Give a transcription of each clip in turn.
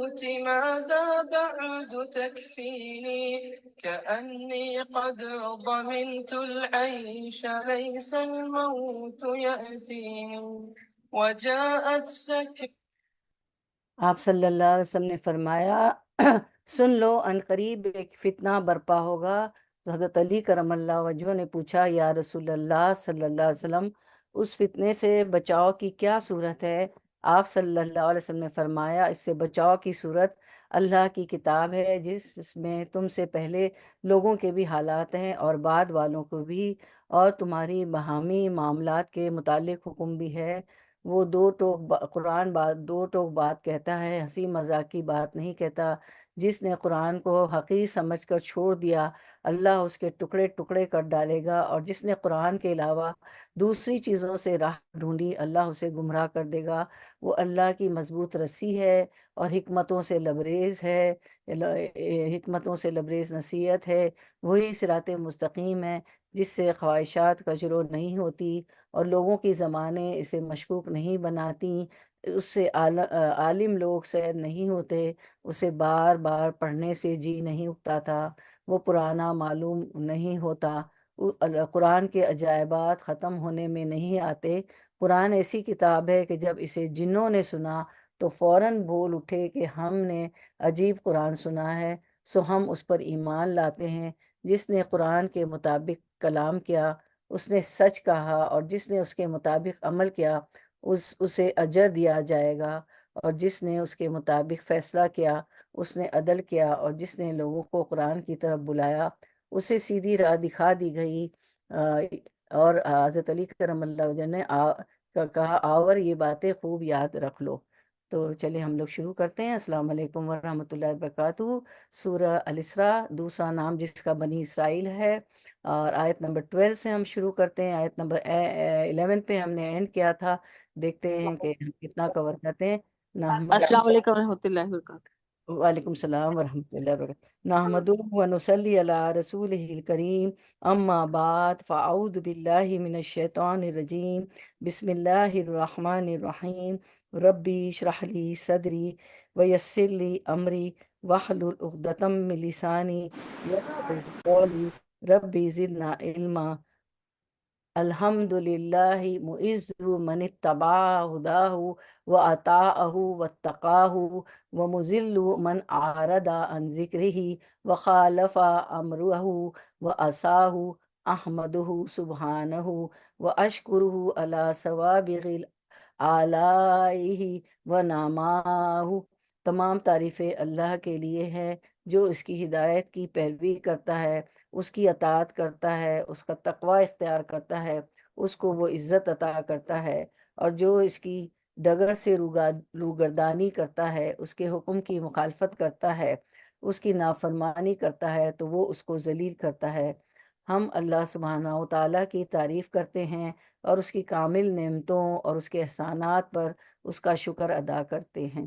الموت ماذا بعد تكفيني كأني قد ضمنت العيش ليس الموت يأتيني وجاءت سكرة. آپ صلی اللہ علیہ وسلم نے فرمایا سن لو ان قریب ایک فتنہ برپا ہوگا۔ تو حضرت علی کرم اللہ وجہہ نے پوچھا یا رسول اللہ صلی اللہ علیہ وسلم اس فتنے سے بچاؤ کی کیا صورت ہے؟ آپ صلی اللہ علیہ وسلم نے فرمایا اس سے بچاؤ کی صورت اللہ کی کتاب ہے جس میں تم سے پہلے لوگوں کے بھی حالات ہیں اور بعد والوں کو بھی، اور تمہاری باہمی معاملات کے متعلق حکم بھی ہے۔ وہ قرآن دو ٹوک بات کہتا ہے، ہنسی مذاق کی بات نہیں کہتا۔ جس نے قرآن کو حقیر سمجھ کر چھوڑ دیا اللہ اس کے ٹکڑے ٹکڑے کر ڈالے گا، اور جس نے قرآن کے علاوہ دوسری چیزوں سے راہ ڈھونڈی اللہ اسے گمراہ کر دے گا۔ وہ اللہ کی مضبوط رسی ہے اور حکمتوں سے لبریز ہے، حکمتوں سے لبریز نصیحت ہے۔ وہی صراط مستقیم ہے جس سے خواہشات کجرو نہیں ہوتی اور لوگوں کی زبانیں اسے مشکوک نہیں بناتی۔ اس سے عالم لوگ سیر نہیں ہوتے، اسے بار بار پڑھنے سے جی نہیں اٹھتا تھا، وہ پرانا معلوم نہیں ہوتا۔ قرآن کے عجائبات ختم ہونے میں نہیں آتے۔ قرآن ایسی کتاب ہے کہ جب اسے جنوں نے سنا تو فوراً بول اٹھے کہ ہم نے عجیب قرآن سنا ہے، سو ہم اس پر ایمان لاتے ہیں۔ جس نے قرآن کے مطابق کلام کیا اس نے سچ کہا، اور جس نے اس کے مطابق عمل کیا اسے اجر دیا جائے گا، اور جس نے اس کے مطابق فیصلہ کیا اس نے عدل کیا، اور جس نے لوگوں کو قرآن کی طرف بلایا اسے سیدھی راہ دکھا دی گئی۔ اور حضرت علی کرم اللہ وجہ نے کہا آور یہ باتیں خوب یاد رکھ لو۔ تو چلے ہم لوگ شروع کرتے ہیں۔ السلام علیکم ورحمۃ اللہ وبرکاتہ۔ سورہ الاسراء، دوسرا نام جس کا بنی اسرائیل ہے، اور آیت نمبر 12 سے ہم شروع کرتے ہیں۔ آیت نمبر 11 پہ ہم نے اینڈ کیا تھا، دیکھتے ہیں کہ ہم کتنا کور کرتے ہیں۔ السلام علیکم ورحمۃ اللہ وبرکاتہ۔ وعلیکم السلام ورحمۃ اللہ وبرکاتہ۔ نحمدہ ونصلی علی رسولہ الکریم، اما بعد فاعوذ باللہ من الشیطان الرجیم، بسم اللہ الرحمن الرحیم۔ ربی اشرح لی صدری ویسر لی امری واحلل عقدۃ من لسانی یفقهوا قولی ربی زدنا علما۔ الحمد للہ معز من اتبع ہداہ وأطاعہ واتقاہ، ومذل من أعرض عن ذکرہ وخالف امرہ وعصاہ۔ احمدہ سبحانہ واشکرہ علی سوابغ آلائہ ونعمائہ۔ تمام تعریفیں اللہ کے لیے ہیں جو اس کی ہدایت کی پیروی کرتا ہے، اس کی اطاعت کرتا ہے، اس کا تقوی اختیار کرتا ہے، اس کو وہ عزت عطا کرتا ہے، اور جو اس کی ڈگر سے روگردانی کرتا ہے، اس کے حکم کی مخالفت کرتا ہے، اس کی نافرمانی کرتا ہے تو وہ اس کو ذلیل کرتا ہے۔ ہم اللہ سبحانہ و تعالیٰ کی تعریف کرتے ہیں اور اس کی کامل نعمتوں اور اس کے احسانات پر اس کا شکر ادا کرتے ہیں۔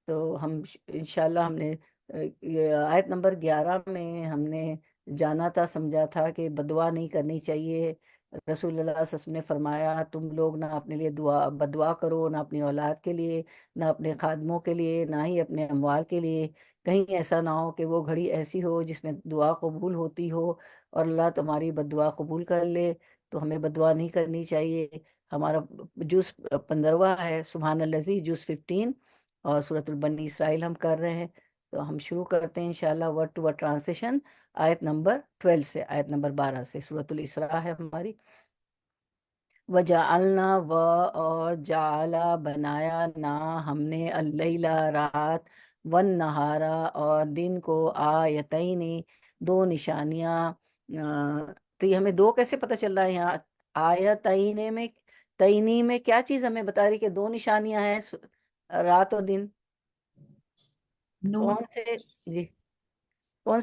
تو ہم انشاءاللہ ہم نے یہ آیت نمبر 11 میں ہم نے جانا تھا، سمجھا تھا کہ بدعا نہیں کرنی چاہیے۔ رسول اللہ صلی اللہ علیہ وسلم نے فرمایا تم لوگ نہ اپنے لیے بدعا کرو، نہ اپنی اولاد کے لیے، نہ اپنے خادموں کے لیے، نہ ہی اپنے اموال کے لیے۔ کہیں ایسا نہ ہو کہ وہ گھڑی ایسی ہو جس میں دعا قبول ہوتی ہو اور اللہ تمہاری بدعا قبول کر لے، تو ہمیں بدعا نہیں کرنی چاہیے۔ ہمارا جز 15واں ہے، سبحان الذی، جز 15، اور سورۃ البنی اسرائیل ہم کر رہے ہیں۔ تو ہم شروع کرتے ہیں انشاءاللہ ورڈ ٹو ورڈ ٹرانسلیشن آیت نمبر 12 سے، آیت نمبر 12 سے۔ سورۃ الاسراء ہے ہماری۔ وجعلنا اور جعلا بنایا نا ہم نے اللیلہ رات، والنہارا اور دن کو، آیتین دو نشانیاں۔ تو یہ ہمیں دو کیسے پتہ چل رہا ہے یہاں آیتین میں؟ تینی میں کیا چیز ہمیں بتا رہی کہ دو نشانیاں ہیں رات اور دن؟ نون، کون سے؟ جی، کون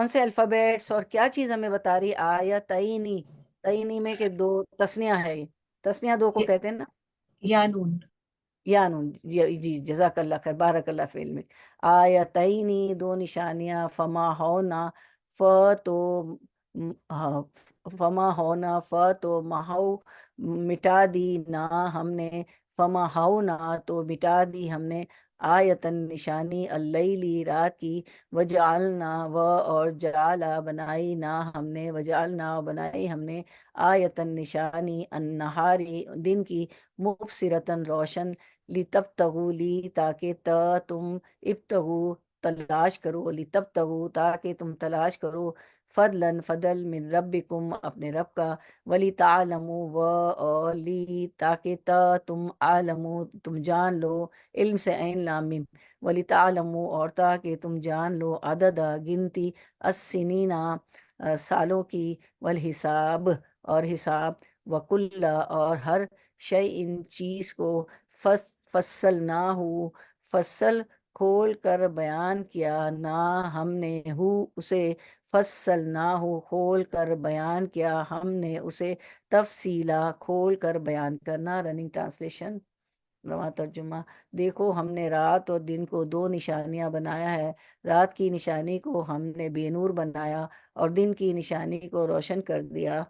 سے الفابیٹس اور کیا چیز ہمیں بتا رہی آیتینی؟ تینی میں کہ دو تسنیہ ہے، یہ تسنیہ دو کو کہتے ہیں نا، یا نون۔ یا نون، جی جزاک اللہ خیر، بارک اللہ فی علمک۔ آیتینی دو نشانیاں، فما ہونا تو فما ہونا تو محو مٹا دی نا ہم نے، فما ہاؤنا تو مٹا دی ہم نے آیتن نشانی اللیلی رات کی، وجعلنا اور جعلا بنائی نا ہم نے، وجعلنا بنائی ہم نے آیتن نشانی النہاری دن کی، مبصرتن روشن، لتبتغوا لی تاکہ تم ابتغو تلاش کرو، لتبتغوا تاکہ تم تلاش کرو، فضلاً فضل من ربکم اپنے رب کا، ولی تعلموا اور لی تاکہ تم عالمو تم جان لو، علم سے عین لام میم، ولی تعلموا اور تاکہ تم جان لو، عدد گنتی، السنین سالوں کی، والحساب اور حساب، وکل اور ہر شیء چیز کو، فصلناہ فصل کھول کر بیان کیا، نہ ہم نے ہو اسے، فصلناہ کھول کر بیان کیا ہم نے اسے، تفصیلا کھول کر بیان کرنا۔ رننگ ٹرانسلیشن، رواں ترجمہ: دیکھو ہم نے رات اور دن کو دو نشانیاں بنایا ہے، رات کی نشانی کو ہم نے بے نور بنایا اور دن کی نشانی کو روشن کر دیا،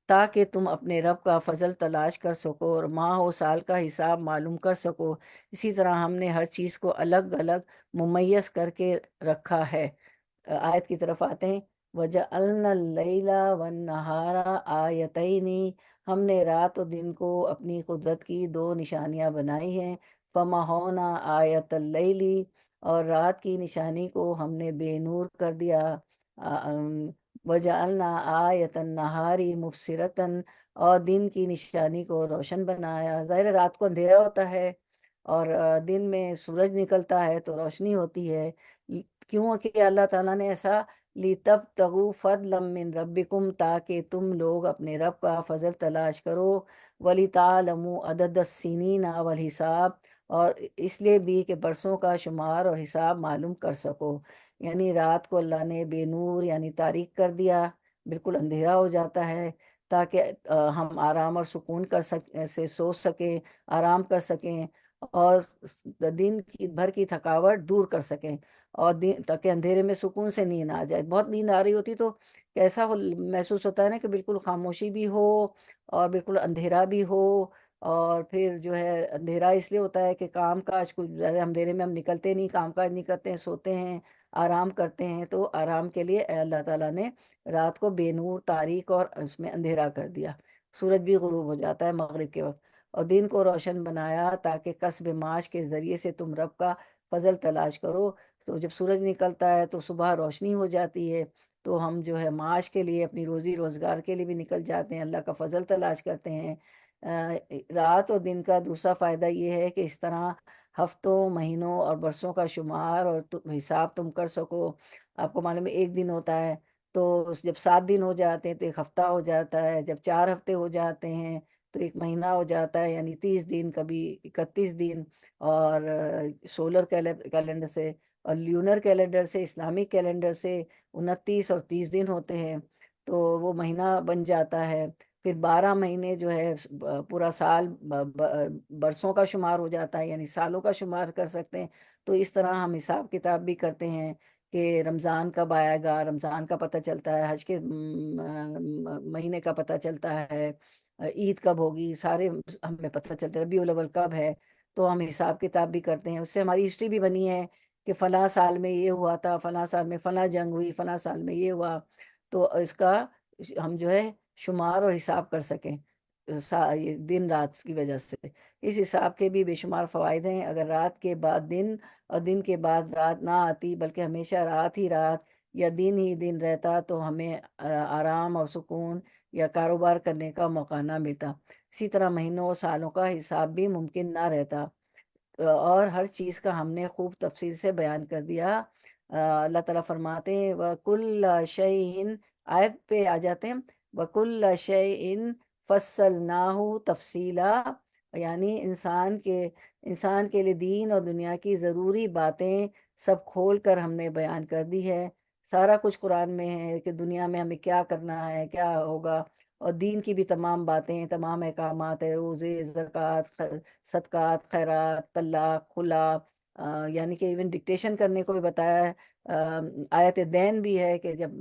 تاکہ تم اپنے رب کا فضل تلاش کر سکو اور ماہ و سال کا حساب معلوم کر سکو۔ اسی طرح ہم نے ہر چیز کو الگ الگ ممیز کر کے رکھا ہے۔ آیت کی طرف آتے ہیں۔ وَجَعَلْنَا اللَّيْلَ وَالنَّهَارَ آیتَینِ، ہم نے رات و دن کو اپنی قدرت کی دو نشانیاں بنائی ہیں، فَمَحَوْنَا آیَتَ اللَّيْلِ، اور رات کی نشانی کو ہم نے بے نور کر دیا، وَجَعَلْنَا آیَتَ النَّهَارِ مُبْصِرَةً، اور دن کی نشانی کو روشن بنایا۔ ظاہر ہے رات کو اندھیرا ہوتا ہے اور دن میں سورج نکلتا ہے تو روشنی ہوتی ہے، کیوں کہ اللہ تعالیٰ نے ایسا، لِتَبْتَغُوا فَضْلًا مِّن رَبِّكُمْ، تاکہ تم لوگ اپنے رب کا فضل تلاش کرو، وَلِتَعْلَمُوا عَدَدَ السِّنِينَ وَالْحِسَابَ، اور اس لیے بھی کہ برسوں کا شمار اور حساب معلوم کر سکو۔ یعنی رات کو اللہ نے بے نور یعنی تاریک کر دیا، بالکل اندھیرا ہو جاتا ہے، تاکہ ہم آرام اور سکون سے سو سکیں، آرام کر سکیں اور دن کی بھر کی تھکاوٹ دور کر سکیں، اور تاکہ اندھیرے میں سکون سے نیند آ جائے۔ بہت نیند آ رہی ہوتی تو کیسا محسوس ہوتا ہے نا کہ بالکل خاموشی بھی ہو اور بالکل اندھیرا بھی ہو، اور پھر جو ہے اندھیرا اس لیے ہوتا ہے کہ کام کاج کچھ زیادہ اندھیرے میں ہم نکلتے نہیں، کام کاج نہیں کرتے ہیں، سوتے ہیں، آرام کرتے ہیں، تو آرام کے لیے اللہ تعالیٰ نے رات کو بے نور تاریک اور اس میں اندھیرا کر دیا، سورج بھی غروب ہو جاتا ہے مغرب کے وقت، اور دن کو روشن بنایا تاکہ کسب معاش کے ذریعے سے تم رب کا فضل تلاش کرو۔ تو جب سورج نکلتا ہے تو صبح روشنی ہو جاتی ہے، تو ہم جو ہے معاش کے لیے اپنی روزی روزگار کے لیے بھی نکل جاتے ہیں، اللہ کا فضل تلاش کرتے ہیں۔ رات اور دن کا دوسرا فائدہ یہ ہے کہ اس طرح ہفتوں، مہینوں اور برسوں کا شمار اور حساب تم کر سکو۔ آپ کو معلوم ہے ایک دن ہوتا ہے، تو جب 7 دن ہو جاتے ہیں تو ایک ہفتہ ہو جاتا ہے، جب 4 ہفتے ہو جاتے ہیں تو ایک مہینہ ہو جاتا ہے، یعنی 30 دن، کبھی 31 دن، اور سولر کیلنڈر سے اور لیونر کیلنڈر سے، اسلامک کیلنڈر سے 29 اور 30 دن ہوتے ہیں، تو وہ مہینہ بن جاتا ہے۔ پھر 12 مہینے جو ہے پورا سال برسوں کا شمار ہو جاتا ہے، یعنی سالوں کا شمار کر سکتے ہیں۔ تو اس طرح ہم حساب کتاب بھی کرتے ہیں کہ رمضان کب آئے گا، رمضان کا پتہ چلتا ہے، حج کے مہینے کا پتہ چلتا ہے، عید کب ہوگی، سارے ہمیں پتہ چلتا ہے، ربیع الاول کب ہے، تو ہم حساب کتاب بھی کرتے ہیں۔ اس سے ہماری ہسٹری بھی بنی ہے کہ فلاں سال میں یہ ہوا تھا، فلاں سال میں فلاں جنگ ہوئی، فلاں سال میں یہ ہوا، تو اس کا ہم جو ہے شمار اور حساب کر سکیں یہ دن رات کی وجہ سے۔ اس حساب کے بھی بے شمار فوائد ہیں۔ اگر رات کے بعد دن اور دن کے بعد رات نہ آتی بلکہ ہمیشہ رات ہی رات یا دن ہی دن رہتا تو ہمیں آرام اور سکون یا کاروبار کرنے کا موقع نہ ملتا۔ اسی طرح مہینوں اور سالوں کا حساب بھی ممکن نہ رہتا، اور ہر چیز کا ہم نے خوب تفصیل سے بیان کر دیا۔ اللہ تعالیٰ فرماتے ہیں وَكُلَّ شَيْءٍ، آیت پہ آ جاتے ہیں، وَكُلَّ شَيْءٍ فَصَّلْنَاهُ تَفْصِيلًا، یعنی انسان کے لیے دین اور دنیا کی ضروری باتیں سب کھول کر ہم نے بیان کر دی ہے۔ سارا کچھ قرآن میں ہے کہ دنیا میں ہمیں کیا کرنا ہے، کیا ہوگا، اور دین کی بھی تمام باتیں، تمام احکامات ہے، روزے، زکوٰۃ، صدقات، خیرات، طلاق، خلا، یعنی کہ ایون ڈکٹیشن کرنے کو بھی بتایا ہے۔ آیت دین بھی ہے کہ جب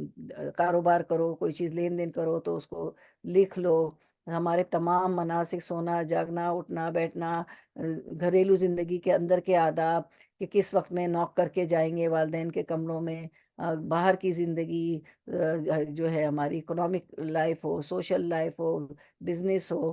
کاروبار کرو، کوئی چیز لین دین کرو تو اس کو لکھ لو، ہمارے تمام مناسک، سونا جاگنا اٹھنا بیٹھنا، گھریلو زندگی کے اندر کے آداب کہ کس وقت میں نوک کر کے جائیں گے والدین کے کمروں میں، باہر کی زندگی، جو ہے ہماری اکنامک لائف ہو، سوشل لائف ہو، بزنس ہو،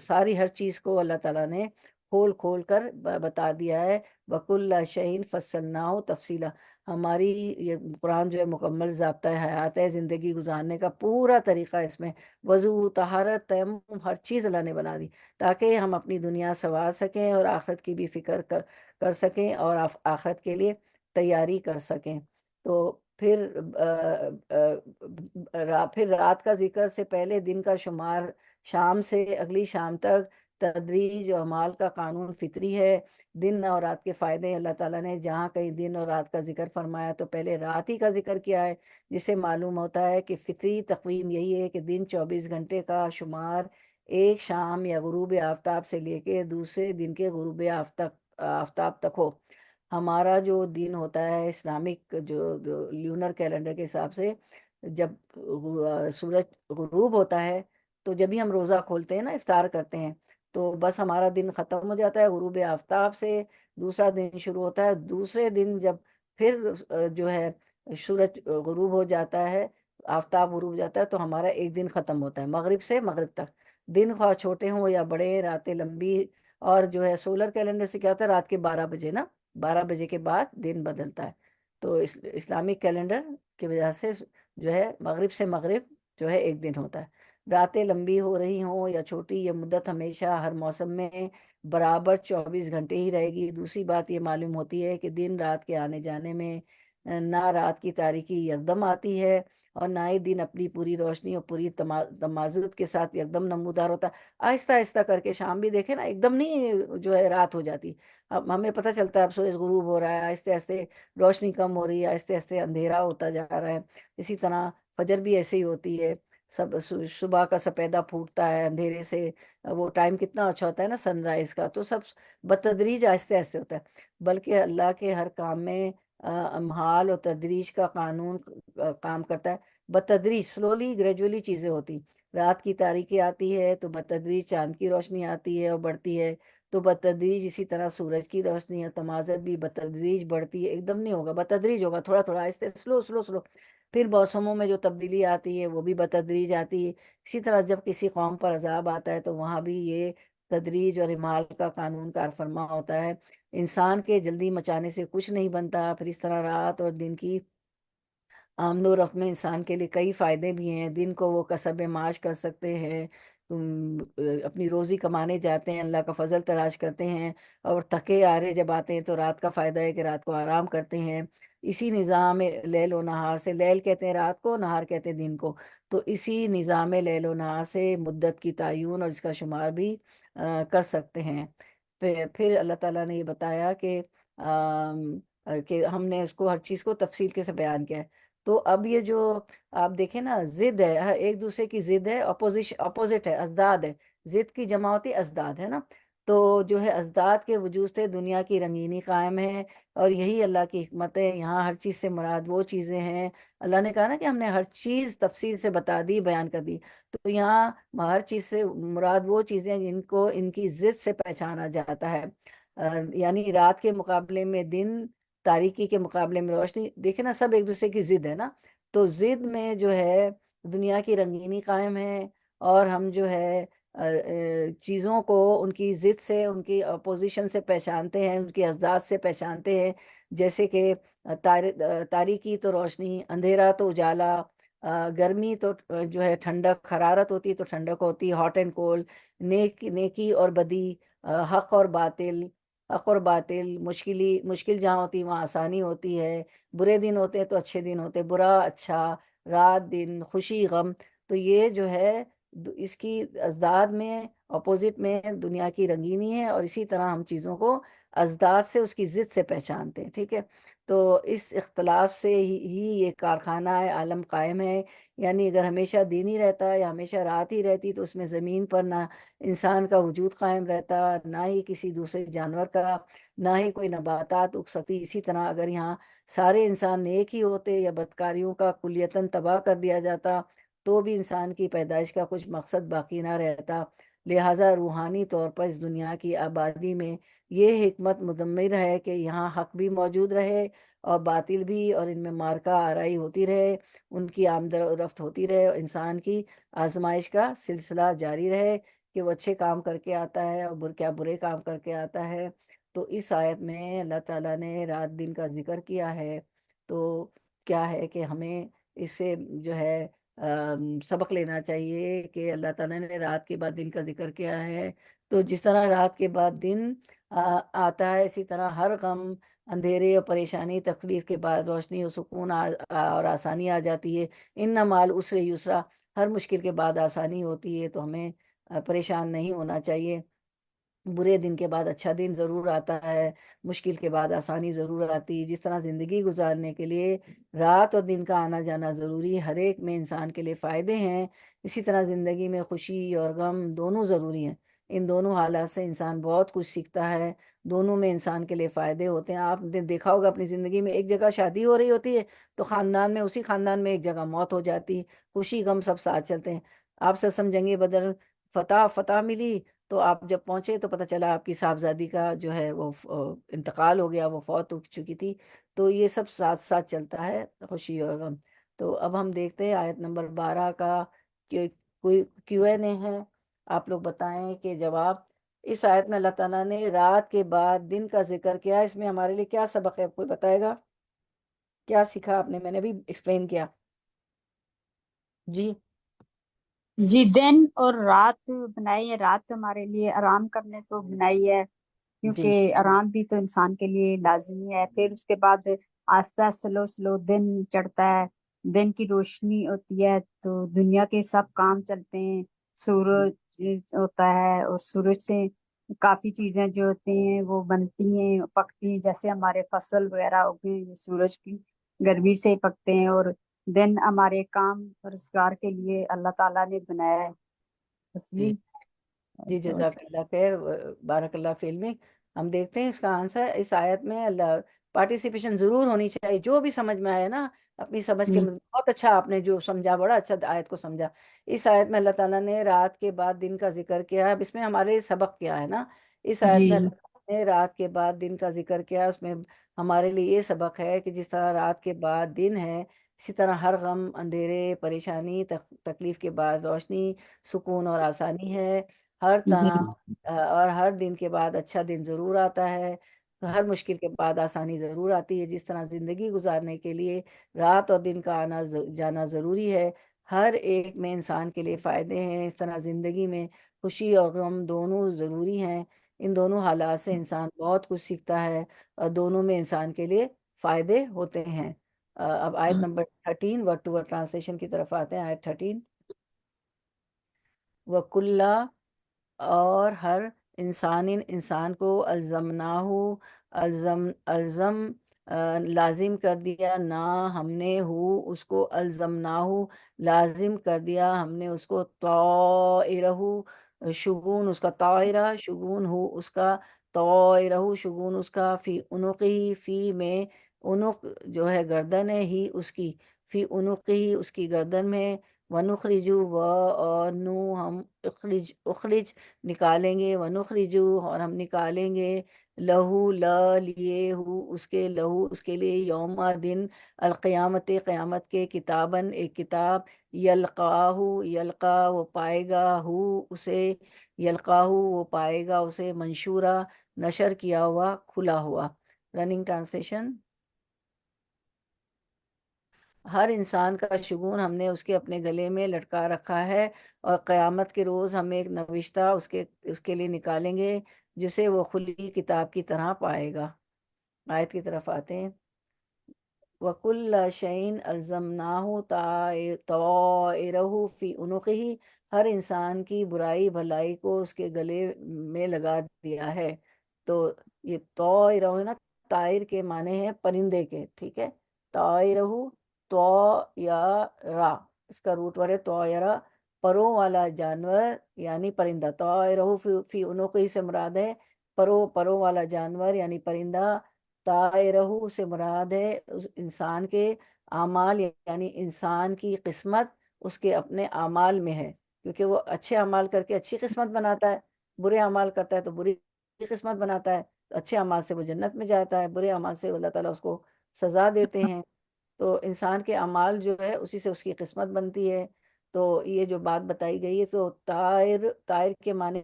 ساری ہر چیز کو اللہ تعالیٰ نے کھول کھول کر بتا دیا ہے۔ وَكُلَّ شَيْءٍ فَصَّلْنَاهُ تَفْصِيلًا۔ ہماری یہ قرآن جو ہے مکمل ضابطۂ حیات ہے، زندگی گزارنے کا پورا طریقہ اس میں، وضو، طہارت، تیمم، ہر چیز اللہ نے بنا دی تاکہ ہم اپنی دنیا سنوار سکیں اور آخرت کی بھی فکر کر سکیں اور آخرت کے لیے تیاری کر سکیں۔ تو پھر رات کا ذکر سے پہلے دن کا شمار، شام سے اگلی شام تک تدریج و اعمال کا قانون فطری ہے۔ دن اور رات کے فائدے اللہ تعالیٰ نے جہاں کہیں دن اور رات کا ذکر فرمایا تو پہلے رات ہی کا ذکر کیا ہے، جس سے معلوم ہوتا ہے کہ فطری تقویم یہی ہے کہ دن 24 گھنٹے کا شمار ایک شام یا غروب آفتاب سے لے کے دوسرے دن کے غروب آفتاب تک ہو۔ ہمارا جو دن ہوتا ہے اسلامک جو لیونر کیلنڈر کے حساب سے، جب سورج غروب ہوتا ہے تو جب ہی ہم روزہ کھولتے ہیں نا، افطار کرتے ہیں، تو بس ہمارا دن ختم ہو جاتا ہے غروب آفتاب سے، دوسرا دن شروع ہوتا ہے۔ دوسرے دن جب پھر جو ہے سورج غروب ہو جاتا ہے، آفتاب غروب ہو جاتا ہے، تو ہمارا ایک دن ختم ہوتا ہے مغرب سے مغرب تک۔ دن خواہ چھوٹے ہوں یا بڑے، راتیں لمبی، اور جو ہے سولر کیلنڈر سے کیا ہوتا ہے، رات کے 12 بجے نا، 12 بجے کے بعد دن بدلتا ہے۔ تو اسلامک کیلنڈر کی وجہ سے جو ہے مغرب سے مغرب جو ہے ایک دن ہوتا ہے۔ راتیں لمبی ہو رہی ہوں یا چھوٹی، یہ مدت ہمیشہ ہر موسم میں برابر 24 گھنٹے ہی رہے گی۔ دوسری بات یہ معلوم ہوتی ہے کہ دن رات کے آنے جانے میں نہ رات کی تاریکی یکدم آتی ہے اور نہ ہی دن اپنی پوری روشنی اور پوری تمازت کے ساتھ یکدم نمودار ہوتا ہے۔ آہستہ آہستہ کر کے شام بھی دیکھیں نا، ایک دم نہیں جو ہے رات ہو جاتی۔ اب ہمیں پتہ چلتا ہے اب سورج غروب ہو رہا ہے، آہستہ آہستہ روشنی کم ہو رہی ہے، آہستہ آہستہ اندھیرا ہوتا جا رہا ہے۔ اسی طرح فجر بھی ایسے ہی ہوتی ہے، صبح کا سپیدہ پھوٹتا ہے اندھیرے سے، وہ ٹائم کتنا اچھا ہوتا ہے نا سن رائز کا، تو سب بتدریج آہستہ آہستہ ہوتا ہے۔ بلکہ اللہ کے ہر کام میں امہال اور تدریج کا قانون کام کرتا ہے۔ بتدریج، سلولی گریجولی چیزیں ہوتی، رات کی تاریکی آتی ہے تو بتدریج چاند کی روشنی آتی ہے اور بڑھتی ہے، تو بتدریج اسی طرح سورج کی روشنی اور تمازت بھی بتدریج بڑھتی ہے، ایک دم نہیں ہوگا، بتدریج ہوگا، تھوڑا تھوڑا آہستہ، سلو سلو سلو۔ پھر موسموں میں جو تبدیلی آتی ہے وہ بھی بتدریج آتی ہے۔ اسی طرح جب کسی قوم پر عذاب آتا ہے تو وہاں بھی یہ تدریج اور اعمال کا قانون کار فرما ہوتا ہے۔ انسان کے جلدی مچانے سے کچھ نہیں بنتا۔ پھر اس طرح رات اور دن کی آمد و رفت میں انسان کے لیے کئی فائدے بھی ہیں۔ دن کو وہ کسب معاش کر سکتے ہیں، اپنی روزی کمانے جاتے ہیں، اللہ کا فضل تلاش کرتے ہیں، اور تھکے آرے جب آتے ہیں تو رات کا فائدہ ہے کہ رات کو آرام کرتے ہیں۔ اسی نظام لیل و نہار سے، لیل کہتے ہیں رات کو، نہار کہتے ہیں دن کو، تو اسی نظام لیل و نہار سے مدت کی تعین اور اس کا شمار بھی کر سکتے ہیں۔ پھر اللہ تعالیٰ نے یہ بتایا کہ ہم نے اس کو ہر چیز کو تفصیل کے سے بیان کیا ہے۔ تو اب یہ جو آپ دیکھیں نا، ضد ہے، ہر ایک دوسرے کی ضد ہے، اپوزٹ ہے، ازداد ہے۔ ضد کی جمع ہوتی ہے ازداد، ہے نا۔ تو جو ہے ازداد کے وجود سے دنیا کی رنگینی قائم ہے، اور یہی اللہ کی حکمت ہے۔ یہاں ہر چیز سے مراد وہ چیزیں ہیں، اللہ نے کہا نا کہ ہم نے ہر چیز تفصیل سے بتا دی، بیان کر دی، تو یہاں ہر چیز سے مراد وہ چیزیں جن کو ان کی ضد سے پہچانا جاتا ہے۔ یعنی رات کے مقابلے میں دن، تاریکی کے مقابلے میں روشنی، دیکھیں نا سب ایک دوسرے کی ضد ہے نا۔ تو ضد میں جو ہے دنیا کی رنگینی قائم ہے، اور ہم جو ہے چیزوں کو ان کی ضد سے، ان کی اپوزیشن سے پہچانتے ہیں، ان کی ازداد سے پہچانتے ہیں۔ جیسے کہ تاریکی تو روشنی، اندھیرا تو اجالا، گرمی تو جو ہے ٹھنڈک، حرارت ہوتی تو ٹھنڈک ہوتی، ہاٹ اینڈ کولڈ، نیکی اور بدی، حق اور باطل، حق اور باطل، مشکل جہاں ہوتی وہاں آسانی ہوتی ہے، برے دن ہوتے تو اچھے دن ہوتے، برا اچھا، رات دن، خوشی غم۔ تو یہ جو ہے اس کی ازداد میں، اپوزٹ میں دنیا کی رنگینی ہے، اور اسی طرح ہم چیزوں کو ازداد سے، اس کی ضد سے پہچانتے ہیں، ٹھیک ہے۔ تو اس اختلاف سے ہی یہ کارخانہ عالم قائم ہے۔ یعنی اگر ہمیشہ دن ہی رہتا یا ہمیشہ رات ہی رہتی تو اس میں زمین پر نہ انسان کا وجود قائم رہتا، نہ ہی کسی دوسرے جانور کا، نہ ہی کوئی نباتات اگ سکتی۔ اسی طرح اگر یہاں سارے انسان نیک ہی ہوتے یا بدکاریوں کا کلیتاً تباہ کر دیا جاتا تو بھی انسان کی پیدائش کا کچھ مقصد باقی نہ رہتا۔ لہٰذا روحانی طور پر اس دنیا کی آبادی میں یہ حکمت مدمر ہے کہ یہاں حق بھی موجود رہے اور باطل بھی، اور ان میں مارکہ آرائی ہوتی رہے، ان کی آمد و رفت ہوتی رہے، اور انسان کی آزمائش کا سلسلہ جاری رہے کہ وہ اچھے کام کر کے آتا ہے اور کیا برے کام کر کے آتا ہے۔ تو اس آیت میں اللہ تعالیٰ نے رات دن کا ذکر کیا ہے، تو کیا ہے کہ ہمیں اس سے جو ہے سبق لینا چاہیے کہ اللہ تعالیٰ نے رات کے بعد دن کا ذکر کیا ہے، تو جس طرح رات کے بعد دن آتا ہے، اسی طرح ہر غم، اندھیرے اور پریشانی، تکلیف کے بعد روشنی اور سکون اور آسانی آ جاتی ہے۔ ان مال اسر یسرا، ہر مشکل کے بعد آسانی ہوتی ہے، تو ہمیں پریشان نہیں ہونا چاہیے۔ برے دن کے بعد اچھا دن ضرور آتا ہے، مشکل کے بعد آسانی ضرور آتی ہے۔ جس طرح زندگی گزارنے کے لیے رات اور دن کا آنا جانا ضروری ہے، ہر ایک میں انسان کے لیے فائدے ہیں، اسی طرح زندگی میں خوشی اور غم دونوں ضروری ہیں۔ ان دونوں حالات سے انسان بہت کچھ سیکھتا ہے، دونوں میں انسان کے لیے فائدے ہوتے ہیں۔ آپ نے دیکھا ہوگا اپنی زندگی میں، ایک جگہ شادی ہو رہی ہوتی ہے تو خاندان میں، اسی خاندان میں ایک جگہ موت ہو جاتی ہے، خوشی غم سب ساتھ چلتے ہیں۔ آپ سے جنگ بدر فتح ملی، تو آپ جب پہنچے تو پتہ چلا آپ کی صاحبزادی کا جو ہے وہ انتقال ہو گیا، وہ فوت ہو چکی تھی۔ تو یہ سب ساتھ ساتھ چلتا ہے، خوشی اور غم۔ تو اب ہم دیکھتے ہیں آیت نمبر 12 کا کہ کوئی Q&A ہے، آپ لوگ بتائیں کہ جواب۔ اس آیت میں اللہ تعالیٰ نے رات کے بعد دن کا ذکر کیا، اس میں ہمارے لیے کیا سبق ہے؟ کوئی بتائے گا کیا سیکھا آپ نے؟ میں نے بھی ایکسپلین کیا جی۔ جی، دن اور رات بنائی ہے، رات ہمارے لیے آرام کرنے کو بنائی ہے، جی کیونکہ آرام بھی تو انسان کے لیے لازمی ہے۔ پھر اس کے بعد آہستہ سلو سلو دن چڑھتا ہے، دن کی روشنی ہوتی ہے تو دنیا کے سب کام چلتے ہیں، سورج ہوتا ہے اور سورج سے کافی چیزیں جو ہوتی ہیں وہ بنتی ہیں، پکتی ہیں، جیسے ہمارے فصل وغیرہ ہو گئے، یہ سورج کی گرمی سے پکتے ہیں۔ اور دن ہمارے کام روزگار کے لیے اللہ تعالیٰ نے بنایا ہے۔ بس جی یہ جی، جزاک اللہ خیر، بارک اللہ فی علمی۔ ہم دیکھتے ہیں اس کا آنسر اس آیت میں، اللہ پارٹیسپیشن ضرور ہونی چاہیے، جو بھی سمجھ میں آئے نا اپنی سمجھ کے بہت اچھا آپ نے جو سمجھا، بڑا اچھا آیت کو سمجھا۔ اس آیت میں اللہ تعالیٰ نے رات کے بعد دن کا ذکر کیا، اب اس میں ہمارے سبق کیا ہے نا، اس آیت جی میں اللہ تعالیٰ نے رات کے بعد دن کا ذکر کیا، اس میں ہمارے لیے یہ سبق ہے کہ جس طرح رات کے بعد دن ہے، اسی طرح ہر غم، اندھیرے، پریشانی، تکلیف کے بعد روشنی، سکون اور آسانی ہے۔ ہر جی طرح اور ہر دن کے بعد اچھا دن ضرور آتا ہے، ہر مشکل کے بعد آسانی ضرور آتی ہے۔ جس طرح زندگی گزارنے کے لیے رات اور دن کا آنا جانا ضروری ہے، ہر ایک میں انسان کے لیے فائدے ہیں، اس طرح زندگی میں خوشی اور غم دونوں ضروری ہیں۔ ان دونوں حالات سے انسان بہت کچھ سیکھتا ہے اور دونوں میں انسان کے لیے فائدے ہوتے ہیں۔ اب آیت نمبر 13 ورڈ ٹو ورڈ ٹرانسلیشن کی طرف آتے ہیں۔ آیت 13، وَكُلَّ، اور ہر انسان کو الزم لازم کر دیا، نہ ہم نے اس کو الزمناہو لازم کر دیا ہم نے اس کو، طائرہ شگون اس کا، طائرہ شگون اس کا، طائرہ شگون اس کا، فی عنقی، فی میں، عنق جو ہے گردن ہے، ہی اس کی، فی عنقی اس کی گردن میں، ونخرجو اور نو ہم، اخرج نکالیں گے، ونخرجو اور ہم نکالیں گے، لہو لیے اس کے، لہو اس کے لیے، یوم دن، القیامت قیامت کے، کتابن ایک کتاب، یلقا وہ پائے گا، اسے، یلقاہو وہ پائے گا اسے، منشورہ نشر کیا ہوا، کھلا ہوا۔ رننگ ٹرانسلیشن، ہر انسان کا شگون ہم نے اس کے اپنے گلے میں لٹکا رکھا ہے، اور قیامت کے روز ہم ایک نوشتہ اس کے لیے نکالیں گے جسے وہ کھلی کتاب کی طرح پائے گا۔ آیت کی طرف آتے ہیں۔ وَكُلَّ شَيْءٍ أَلْزَمْنَاهُ طَائِرَهُ فِي عُنُقِهِ، ہر انسان کی برائی بھلائی کو اس کے گلے میں لگا دیا ہے۔ تو یہ طائرہ ہے نا، طائر کے معنی ہے پرندے کے، ٹھیک ہے، طائرہ، تو یا را، اس کا روٹ ورڈ ہے طائرہ، پروں والا جانور یعنی پرندہ، طائرہ فی عنقہ سے مراد ہے پروں والا جانور یعنی پرندہ، طائرہ سے مراد ہے اس انسان کے اعمال یعنی انسان کی قسمت، اس کے اپنے اعمال میں ہے، کیونکہ وہ اچھے اعمال کر کے اچھی قسمت بناتا ہے، برے اعمال کرتا ہے تو بری قسمت بناتا ہے، اچھے اعمال سے وہ جنت میں جاتا ہے، برے اعمال سے اللہ تعالیٰ اس کو سزا دیتے ہیں۔ تو انسان کے اعمال جو ہے اسی سے اس کی قسمت بنتی ہے۔ تو یہ جو بات بتائی گئی ہے تو طائر کے معنی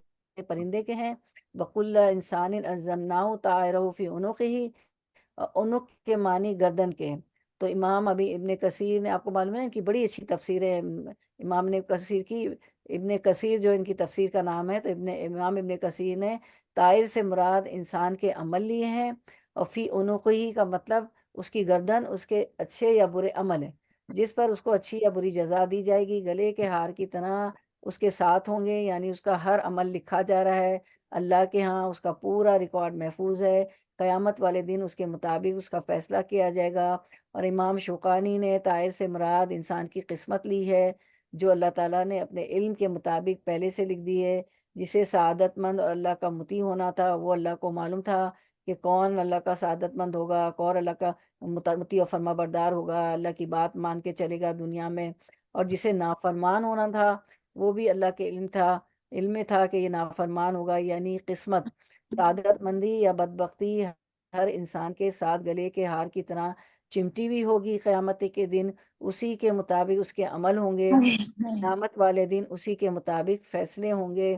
پرندے کے ہیں، بقول انسان الزمناؤ طائرہ فی عنقہ، عنق کے معنی گردن کے ہیں۔ تو امام ابھی ابن کثیر نے، آپ کو معلوم ہے ان کی بڑی اچھی تفسیر ہے، امام نے کثیر کی، ابن کثیر جو ان کی تفسیر کا نام ہے، تو امام ابن کثیر نے طائر سے مراد انسان کے عمل لیے ہیں، اور فی عنقہ کا مطلب اس کی گردن اس کے اچھے یا برے عمل ہے، جس پر اس کو اچھی یا بری جزا دی جائے گی، گلے کے ہار کی طرح اس کے ساتھ ہوں گے، یعنی اس کا ہر عمل لکھا جا رہا ہے اللہ کے ہاں، اس کا پورا ریکارڈ محفوظ ہے، قیامت والے دن اس کے مطابق اس کا فیصلہ کیا جائے گا۔ اور امام شوکانی نے طائر سے مراد انسان کی قسمت لی ہے، جو اللہ تعالیٰ نے اپنے علم کے مطابق پہلے سے لکھ دی ہے، جسے سعادت مند اور اللہ کا مطیع ہونا تھا، وہ اللہ کو معلوم تھا کہ کون اللہ کا سعادت مند ہوگا، کون اللہ کا مطیع و فرما بردار ہوگا، اللہ کی بات مان کے چلے گا دنیا میں، اور جسے نافرمان ہونا تھا وہ بھی اللہ کے علم میں تھا کہ یہ نافرمان ہوگا، یعنی قسمت، سعادت مندی یا بدبختی ہر انسان کے ساتھ گلے کے ہار کی طرح چمٹی ہوئی ہوگی، قیامت کے دن اسی کے مطابق اس کے عمل ہوں گے، قیامت والے دن اسی کے مطابق فیصلے ہوں گے،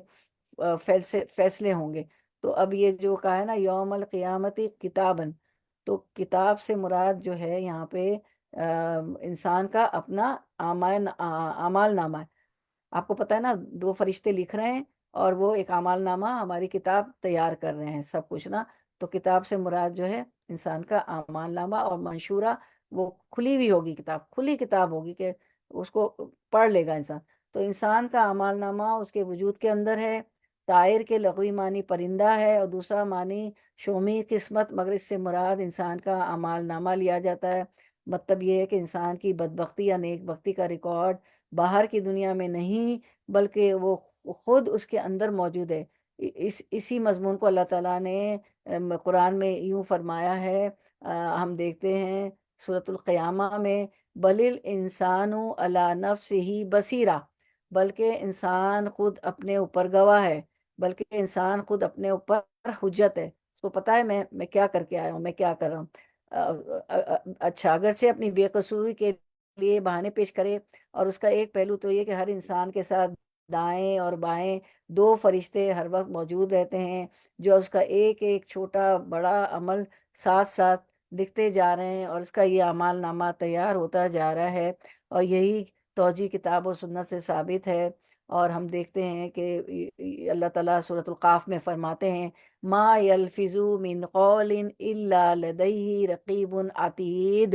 فیصلے ہوں گے۔ تو اب یہ جو کہا ہے نا یوم القیامت کتابن، تو کتاب سے مراد جو ہے یہاں پہ انسان کا اپنا اعمال نامہ ہے۔ آپ کو پتہ ہے نا، دو فرشتے لکھ رہے ہیں اور وہ ایک اعمال نامہ ہماری کتاب تیار کر رہے ہیں، سب کچھ نا۔ تو کتاب سے مراد جو ہے انسان کا اعمال نامہ، اور منشورہ وہ کھلی ہوئی ہوگی کتاب، کھلی کتاب ہوگی کہ اس کو پڑھ لے گا انسان۔ تو انسان کا اعمال نامہ اس کے وجود کے اندر ہے۔ طائر کے لغوی معنی پرندہ ہے، اور دوسرا معنی شومی قسمت، مگر اس سے مراد انسان کا اعمال نامہ لیا جاتا ہے۔ مطلب یہ ہے کہ انسان کی بدبختی یا نیک بختی کا ریکارڈ باہر کی دنیا میں نہیں، بلکہ وہ خود اس کے اندر موجود ہے۔ اسی مضمون کو اللہ تعالیٰ نے قرآن میں یوں فرمایا ہے، ہم دیکھتے ہیں سورۃ القیامہ میں، بل الانسان علی نفسہ بصیرہ، بلکہ انسان خود اپنے اوپر گواہ ہے، بلکہ انسان خود اپنے اوپر حجت ہے، اس کو پتہ ہے میں کیا کر کے آیا ہوں، میں کیا کر رہا ہوں۔ اچھا، اگرچہ اپنی بے قصوری کے لیے بہانے پیش کرے، اور اس کا ایک پہلو تو یہ کہ ہر انسان کے ساتھ دائیں اور بائیں دو فرشتے ہر وقت موجود رہتے ہیں، جو اس کا ایک ایک چھوٹا بڑا عمل ساتھ ساتھ لکھتے جا رہے ہیں، اور اس کا یہ اعمال نامہ تیار ہوتا جا رہا ہے، اور یہی توجیہ کتاب و سنت سے ثابت ہے۔ اور ہم دیکھتے ہیں کہ اللہ تعالیٰ سورۃ القاف میں فرماتے ہیں، ما یلفظ من قول الا لدیہ رقیب عتید،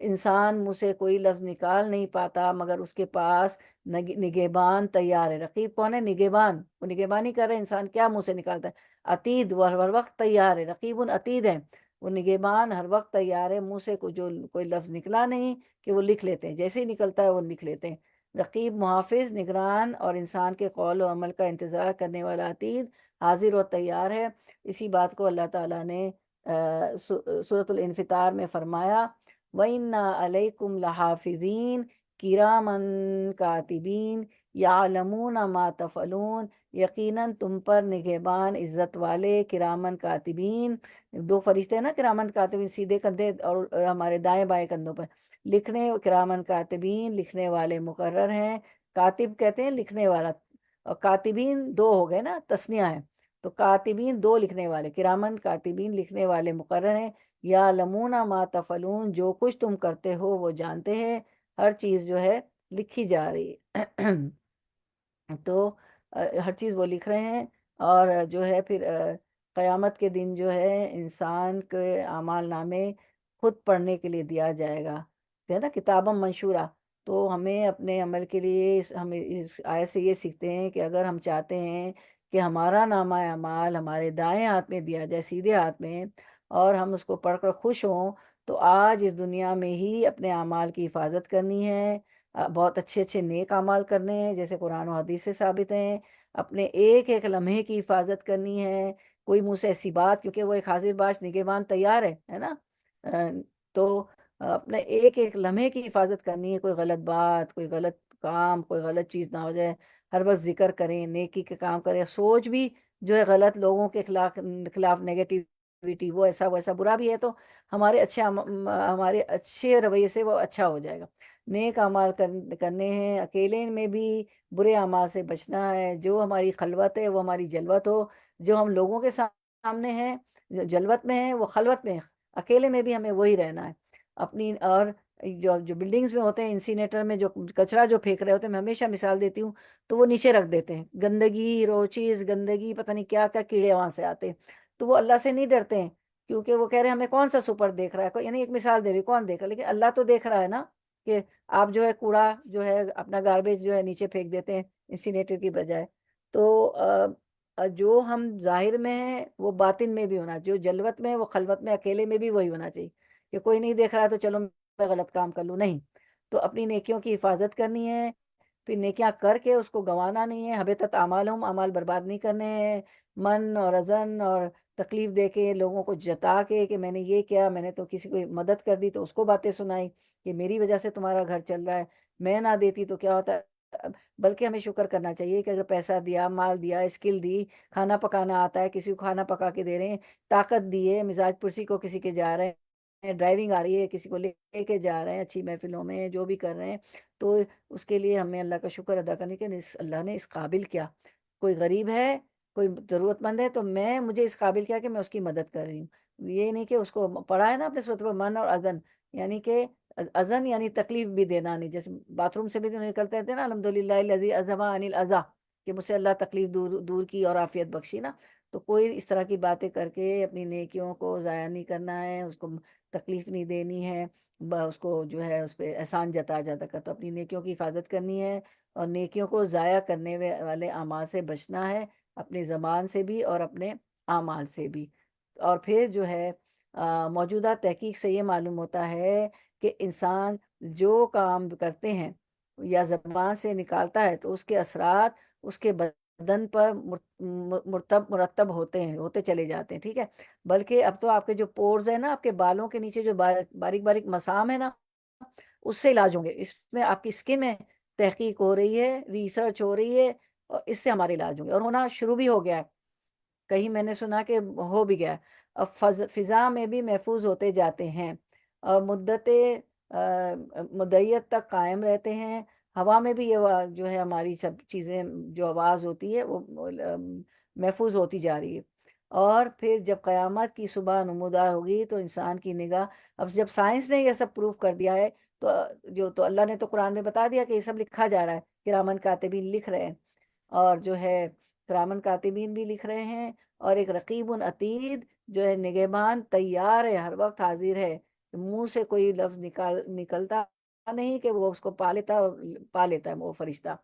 انسان منہ سے کوئی لفظ نکال نہیں پاتا مگر اس کے پاس نگہبان تیار ہے۔ رقیب کون ہے؟ نگہبان، وہ نگہبانی کر رہے، انسان کیا منہ سے نکالتا ہے؟ عتید، وہ ہر وقت تیار ہے، رقیب عتید ہے، وہ نگہبان ہر وقت تیار ہے، منہ سے جو کوئی لفظ نکلا نہیں کہ وہ لکھ لیتے ہیں، جیسے ہی نکلتا ہے وہ لکھ لیتے ہیں۔ رقیب محافظ، نگران، اور انسان کے قول و عمل کا انتظار کرنے والا عتید، حاضر و تیار ہے۔ اسی بات کو اللہ تعالیٰ نے سورۃ الانفطار میں فرمایا، وَإِنَّا عَلَيْكُمْ لَحَافِظِينَ کِرَامًا کاتبین یعلمون ما تفعلون، یقیناً تم پر نگہبان عزت والے کرامن کاتبین، دو فرشتے ہیں نا کرامن کاتبین، سیدھے کندھے اور ہمارے دائیں بائیں کندھوں پر لکھنے، کرامن کاتبین لکھنے والے مقرر ہیں۔ کاتب کہتے ہیں لکھنے والا، اور کاتبین دو ہو گئے نا، تسنیہ ہے، تو کاتبین دو لکھنے والے، کرامن کاتبین لکھنے والے مقرر ہیں۔ یا لمون ما تفعلون، جو کچھ تم کرتے ہو وہ جانتے ہیں، ہر چیز جو ہے لکھی جا رہی ہے۔ تو ہر چیز وہ لکھ رہے ہیں، اور جو ہے پھر قیامت کے دن جو ہے انسان کے اعمال نامے خود پڑھنے کے لیے دیا جائے گا، ہے نا، کتابم منشورہ۔ تو ہمیں اپنے عمل کے لیے ہمیں اس آیت سے یہ سیکھتے ہیں کہ اگر ہم چاہتے ہیں کہ ہمارا نامہ اعمال ہمارے دائیں ہاتھ میں دیا جائے، سیدھے ہاتھ میں، اور ہم اس کو پڑھ کر خوش ہوں، تو آج اس دنیا میں ہی اپنے اعمال کی حفاظت کرنی ہے، بہت اچھے اچھے نیک اعمال کرنے ہیں جیسے قرآن و حدیث سے ثابت ہیں، اپنے ایک ایک لمحے کی حفاظت کرنی ہے، کوئی منہ سے ایسی بات، کیونکہ وہ ایک حاضر باش نگہبان تیار ہے نا، تو اپنے ایک ایک لمحے کی حفاظت کرنی ہے، کوئی غلط بات، کوئی غلط کام کوئی غلط چیز نہ ہو جائے، ہر وقت ذکر کریں، نیکی کے کام کریں، سوچ بھی جو ہے غلط لوگوں کے خلاف نیگیٹیوٹی وہ ایسا برا بھی ہے تو ہمارے اچھے رویے سے وہ اچھا ہو جائے گا۔ نیک اعمال کرنے ہیں، اکیلے میں بھی برے اعمال سے بچنا ہے، جو ہماری خلوت ہے وہ ہماری جلوت ہو، جو ہم لوگوں کے سامنے ہیں جو جلوت میں ہے وہ خلوت میں ہے، اکیلے میں بھی ہمیں وہی رہنا ہے اپنی۔ اور جو بلڈنگز میں ہوتے ہیں انسینیٹر میں جو کچرا جو پھینک رہے ہوتے ہیں، میں ہمیشہ مثال دیتی ہوں تو وہ نیچے رکھ دیتے ہیں، گندگی روچیز گندگی پتہ نہیں کیا کیا کیڑے وہاں سے آتے ہیں، تو وہ اللہ سے نہیں ڈرتے ہیں کیونکہ وہ کہہ رہے ہیں ہمیں کون سا سپر دیکھ رہا ہے، یعنی ایک مثال دے رہی کون دیکھ رہا ہے، لیکن اللہ تو دیکھ رہا ہے نا کہ آپ جو ہے کوڑا جو ہے اپنا گاربیج جو ہے نیچے پھینک دیتے ہیں انسینیٹر کی بجائے۔ تو جو ہم ظاہر میں ہیں وہ باطن میں بھی ہونا، جو جلوت میں ہے وہ خلوت میں اکیلے میں بھی وہی ہونا چاہیے کہ کوئی نہیں دیکھ رہا تو چلو میں غلط کام کر لوں، نہیں، تو اپنی نیکیوں کی حفاظت کرنی ہے، پھر نیکیاں کر کے اس کو گنوانا نہیں ہے، حبطت اعمالہم، اعمال برباد نہیں کرنے ہیں، من اور اذن اور تکلیف دے کے لوگوں کو جتا کے کہ میں نے یہ کیا، میں نے تو کسی کو مدد کر دی تو اس کو باتیں سنائی کہ میری وجہ سے تمہارا گھر چل رہا ہے، میں نہ دیتی تو کیا ہوتا ہے۔ بلکہ ہمیں شکر کرنا چاہیے کہ اگر پیسہ دیا، مال دیا، اسکل دی، کھانا پکانا آتا ہے کسی کو کھانا پکا کے دے رہے ہیں، طاقت دی ہے، مزاج پرسی کو کسی کے جا رہے ہیں، ڈرائیونگ آ رہی ہے کسی کو لے کے جا رہے ہیں اچھی محفلوں میں جو بھی کر رہے ہیں، تو اس کے لیے ہمیں اللہ کا شکر ادا کرنے کے اللہ نے اس قابل کیا، کوئی غریب ہے کوئی ضرورت مند ہے تو مجھے اس قابل کیا کہ میں اس کی مدد کر رہی ہوں، یہ نہیں کہ اس کو پڑھا ہے نا اپنے صورت پر من اور اذن، یعنی کہ اذن یعنی تکلیف بھی دینا نہیں، جیسے باتھ روم سے بھی تو نکلتے تھے نا الحمدللہ الذی اذھب عن الاذی کہ مجھ سے اللہ تکلیف دور کی اور عافیت بخشی نا، تو کوئی اس طرح کی باتیں کر کے اپنی نیکیوں کو ضائع نہیں کرنا ہے، اس کو تکلیف نہیں دینی ہے، اس کو جو ہے اس پہ احسان جتا کر، تو اپنی نیکیوں کی حفاظت کرنی ہے اور نیکیوں کو ضائع کرنے والے اعمال سے بچنا ہے، اپنی زبان سے بھی اور اپنے اعمال سے بھی۔ اور پھر جو ہے موجودہ تحقیق سے یہ معلوم ہوتا ہے کہ انسان جو کام کرتے ہیں یا زبان سے نکالتا ہے تو اس کے اثرات اس کے بدن پر مرتب ہوتے چلے جاتے ہیں، ٹھیک ہے، بلکہ اب تو آپ کے جو پورز ہیں نا، آپ کے بالوں کے نیچے جو باریک باریک مسام ہے نا، اس سے علاج ہوں گے، اس میں آپ کی اسکن میں تحقیق ہو رہی ہے، ریسرچ ہو رہی ہے اور اس سے ہمارے علاج ہوں گے، اور ہونا شروع بھی ہو گیا ہے، کہیں میں نے سنا کہ ہو بھی گیا، اب فضا میں بھی محفوظ ہوتے جاتے ہیں اور مدت تک قائم رہتے ہیں، ہوا میں بھی یہ جو ہے ہماری سب چیزیں جو آواز ہوتی ہے وہ محفوظ ہوتی جا رہی ہے، اور پھر جب قیامت کی صبح نمودار ہوگی تو انسان کی نگاہ، اب جب سائنس نے یہ سب پروف کر دیا ہے تو اللہ نے تو قرآن میں بتا دیا کہ یہ سب لکھا جا رہا ہے، کرامن کاتبین لکھ رہے ہیں، اور جو ہے کرامن کاتبین بھی لکھ رہے ہیں، اور ایک رقیب عتید جو ہے نگہبان تیار ہے، ہر وقت حاضر ہے، منہ سے کوئی لفظ نکلتا نہیں کہ وہ اس کو پا لیتا ہے وہ فرشتہ۔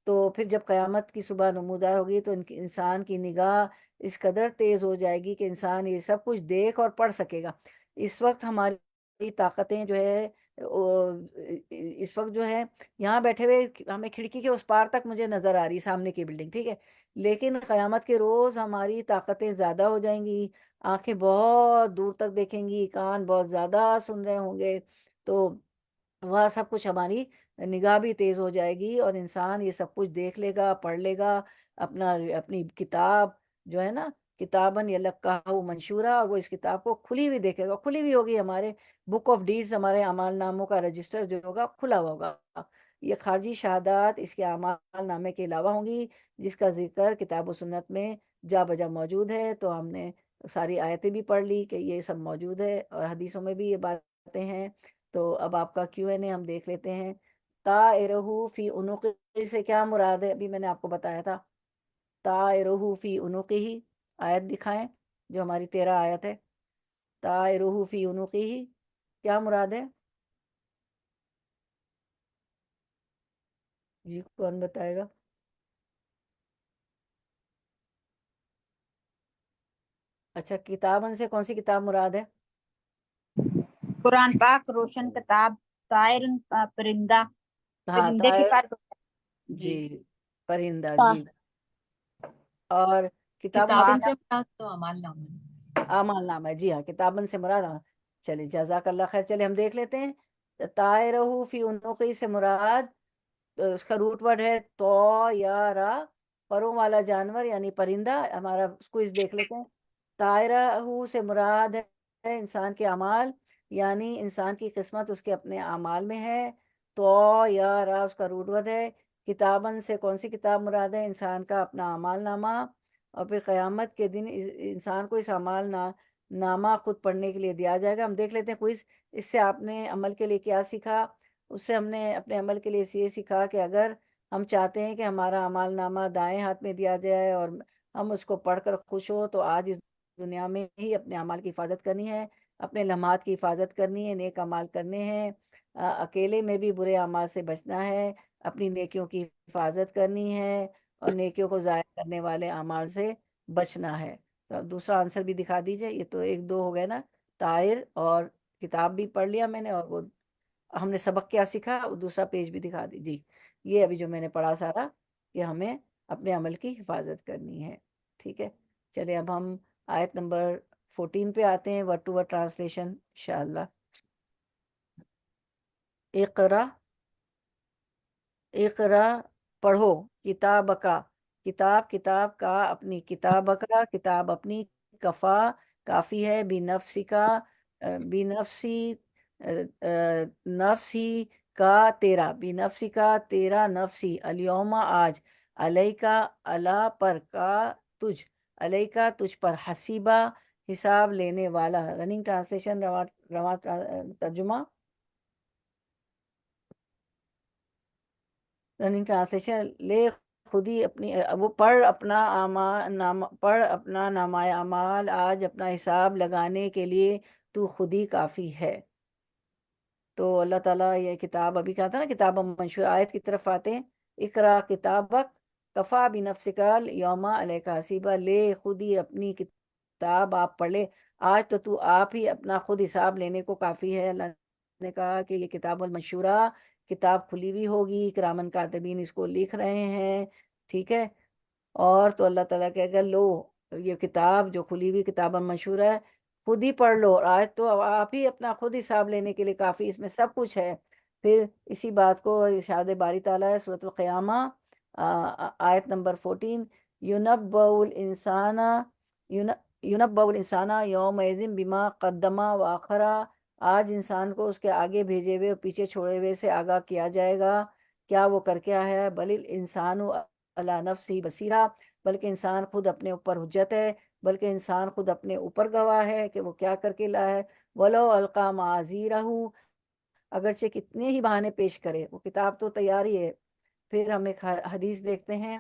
تو پھر جب قیامت کی صبح نمودار ہوگی تو انسان کی نگاہ اس قدر تیز ہو جائے گی کہ انسان یہ سب کچھ دیکھ اور پڑھ سکے گا۔ اس وقت ہماری طاقتیں جو ہے اس وقت جو ہے یہاں بیٹھے ہوئے ہمیں کھڑکی کے اس پار تک مجھے نظر آ رہی سامنے کی بلڈنگ، ٹھیک ہے، لیکن قیامت کے روز ہماری طاقتیں زیادہ ہو جائیں گی، آنکھیں بہت دور تک دیکھیں گی، کان بہت زیادہ سن رہے ہوں گے، تو وہاں سب کچھ ہماری نگاہ بھی تیز ہو جائے گی اور انسان یہ سب کچھ دیکھ لے گا، پڑھ لے گا، اپنی کتاب جو ہے نا کتاباً یلقاہ منشورہ، وہ اس کتاب کو کھلی ہوئی دیکھے گا، کھلی ہوئی ہوگی، ہمارے بک آف ڈیڈز، ہمارے اعمال ناموں کا رجسٹر جو ہوگا کھلا ہوگا، یہ خارجی شہادات اس کے اعمال نامے کے علاوہ ہوں گی جس کا ذکر کتاب و سنت میں جا بجا موجود ہے، تو ہم نے ساری آیتیں بھی پڑھ لی کہ یہ سب موجود ہے اور حدیثوں میں بھی یہ باتیں ہیں۔ تو اب آپ کا Q&A ہم دیکھ لیتے ہیں۔ طائرہ فی عنقہ سے کیا مراد ہے؟ ابھی میں نے آپ کو بتایا تھا، طائرہ فی عنقہ، آیت دکھائیں جو ہماری 13 آیت ہے، طائرہ فی عنقہ کیا مراد ہے؟ جی کون بتائے گا؟ اچھا، کتابن سے کون سی کتاب مراد ہے؟ قرآن پاک روشن کتاب، طائر پرندہ، ہاں پرندے کی طائر، پر جی پرندہ، تا- جی، اور کتاب کتابن والا سے مراد تو اعمال نامہ اعمال نامہ ہے، جی ہاں، کتابن سے مراد چلیے جزاک اللہ خیر، چلیے ہم دیکھ لیتے ہیں، طائرہ فی عنقہ سے مراد اس کا روٹ ورڈ ہے تو یا را، پروں والا جانور یعنی پرندہ ہمارا، اس کو اس دیکھ لیتے ہیں. طائرہ سے مراد ہے انسان کے اعمال، یعنی انسان کی قسمت اس کے اپنے اعمال میں ہے. تو یا را اس کا روٹ ورڈ ہے. کتابن سے کون سی کتاب مراد ہے؟ انسان کا اپنا اعمال نامہ. اور پھر قیامت کے دن انسان کو اس اعمال نامہ خود پڑھنے کے لیے دیا جائے گا. ہم دیکھ لیتے ہیں کوئی اس سے آپ نے عمل کے لیے کیا سیکھا. اس سے ہم نے اپنے عمل کے لیے یہ سیکھا کہ اگر ہم چاہتے ہیں کہ ہمارا اعمال نامہ دائیں ہاتھ میں دیا جائے اور ہم اس کو پڑھ کر خوش ہو، تو آج اس دنیا میں ہی اپنے اعمال کی حفاظت کرنی ہے، اپنے لمحات کی حفاظت کرنی ہے، نیک اعمال کرنے ہیں. اکیلے میں بھی برے اعمال سے بچنا ہے، اپنی نیکیوں کی حفاظت کرنی ہے اور نیکیوں کو ضائع کرنے والے اعمال سے بچنا ہے. تو اب دوسرا آنسر بھی دکھا دیجئے. یہ تو ایک دو ہو گئے نا، طائر اور کتاب بھی پڑھ لیا میں نے، اور وہ ہم نے سبق کیا سیکھا دوسرا پیج بھی دکھا دیجیے. یہ ابھی جو میں نے پڑھا سارا، یہ ہمیں اپنے عمل کی حفاظت کرنی ہے. ٹھیک ہے، چلے اب ہم آیت نمبر 14 پہ آتے ہیں، ورڈ ٹو ورڈ ٹرانسلیشن انشاءاللہ. اقرا، اقرا پڑھو، کتاب کا کتاب کا اپنی، کتاب کا کتاب اپنی، کفا کافی ہے، بنفسی کا بنفسی نفس ہی کا تیرا، بنفسی کا تیرا نفسی، الیوم آج، علیکا اللہ پر، کا تجھ، علیکا تجھ پر، حسیبہ حساب لینے والا. رننگ ٹرانسلیشن، رواں ترجمہ. رننگ ٹرانسلیشن، لے خود ہی اپنی، وہ پڑھ اپنا نامہ اعمال آج، اپنا حساب لگانے کے لیے تو خود ہی کافی ہے. تو اللہ تعالیٰ یہ کتاب، ابھی کہا تھا نا کتاب منشور، آیت کی طرف آتے ہیں. اقرا کتابک کفا بنفسک الیوم علیک حسیبہ، لے خود ہی اپنی کتاب آپ پڑھ لے، آج تو آپ ہی اپنا خود حساب لینے کو کافی ہے. اللہ نے کہا کہ یہ کتاب المنشورہ، کتاب کھلی ہوئی ہوگی، کرامن کاتبین اس کو لکھ رہے ہیں. ٹھیک ہے، اور تو اللہ تعالیٰ کہے گا لو یہ کتاب جو کھلی ہوئی کتاب منشور ہے، خود ہی پڑھ لو، اور آج تو آپ ہی اپنا خود حساب لینے کے لیے کافی، اس میں سب کچھ ہے. پھر اسی بات کو ارشاد باری تعالیٰ ہے سورۃ القیامہ آیت نمبر 14، یونبأ الانسان یومئذ بما قدم واخرا، آج انسان کو اس کے آگے بھیجے ہوئے اور پیچھے چھوڑے ہوئے سے آگاہ کیا جائے گا. کیا وہ کر کیا ہے؟ بل الانسان علی نفسہ بصیرہ، بلکہ انسان خود اپنے اوپر حجت ہے، بلکہ انسان خود اپنے اوپر گواہ ہے کہ وہ کیا کر کے لایا ہے. ولو القی معاذیرہ، اگرچہ کتنے ہی بہانے پیش کرے، وہ کتاب تو تیار ہی ہے. پھر ہم ایک حدیث دیکھتے ہیں،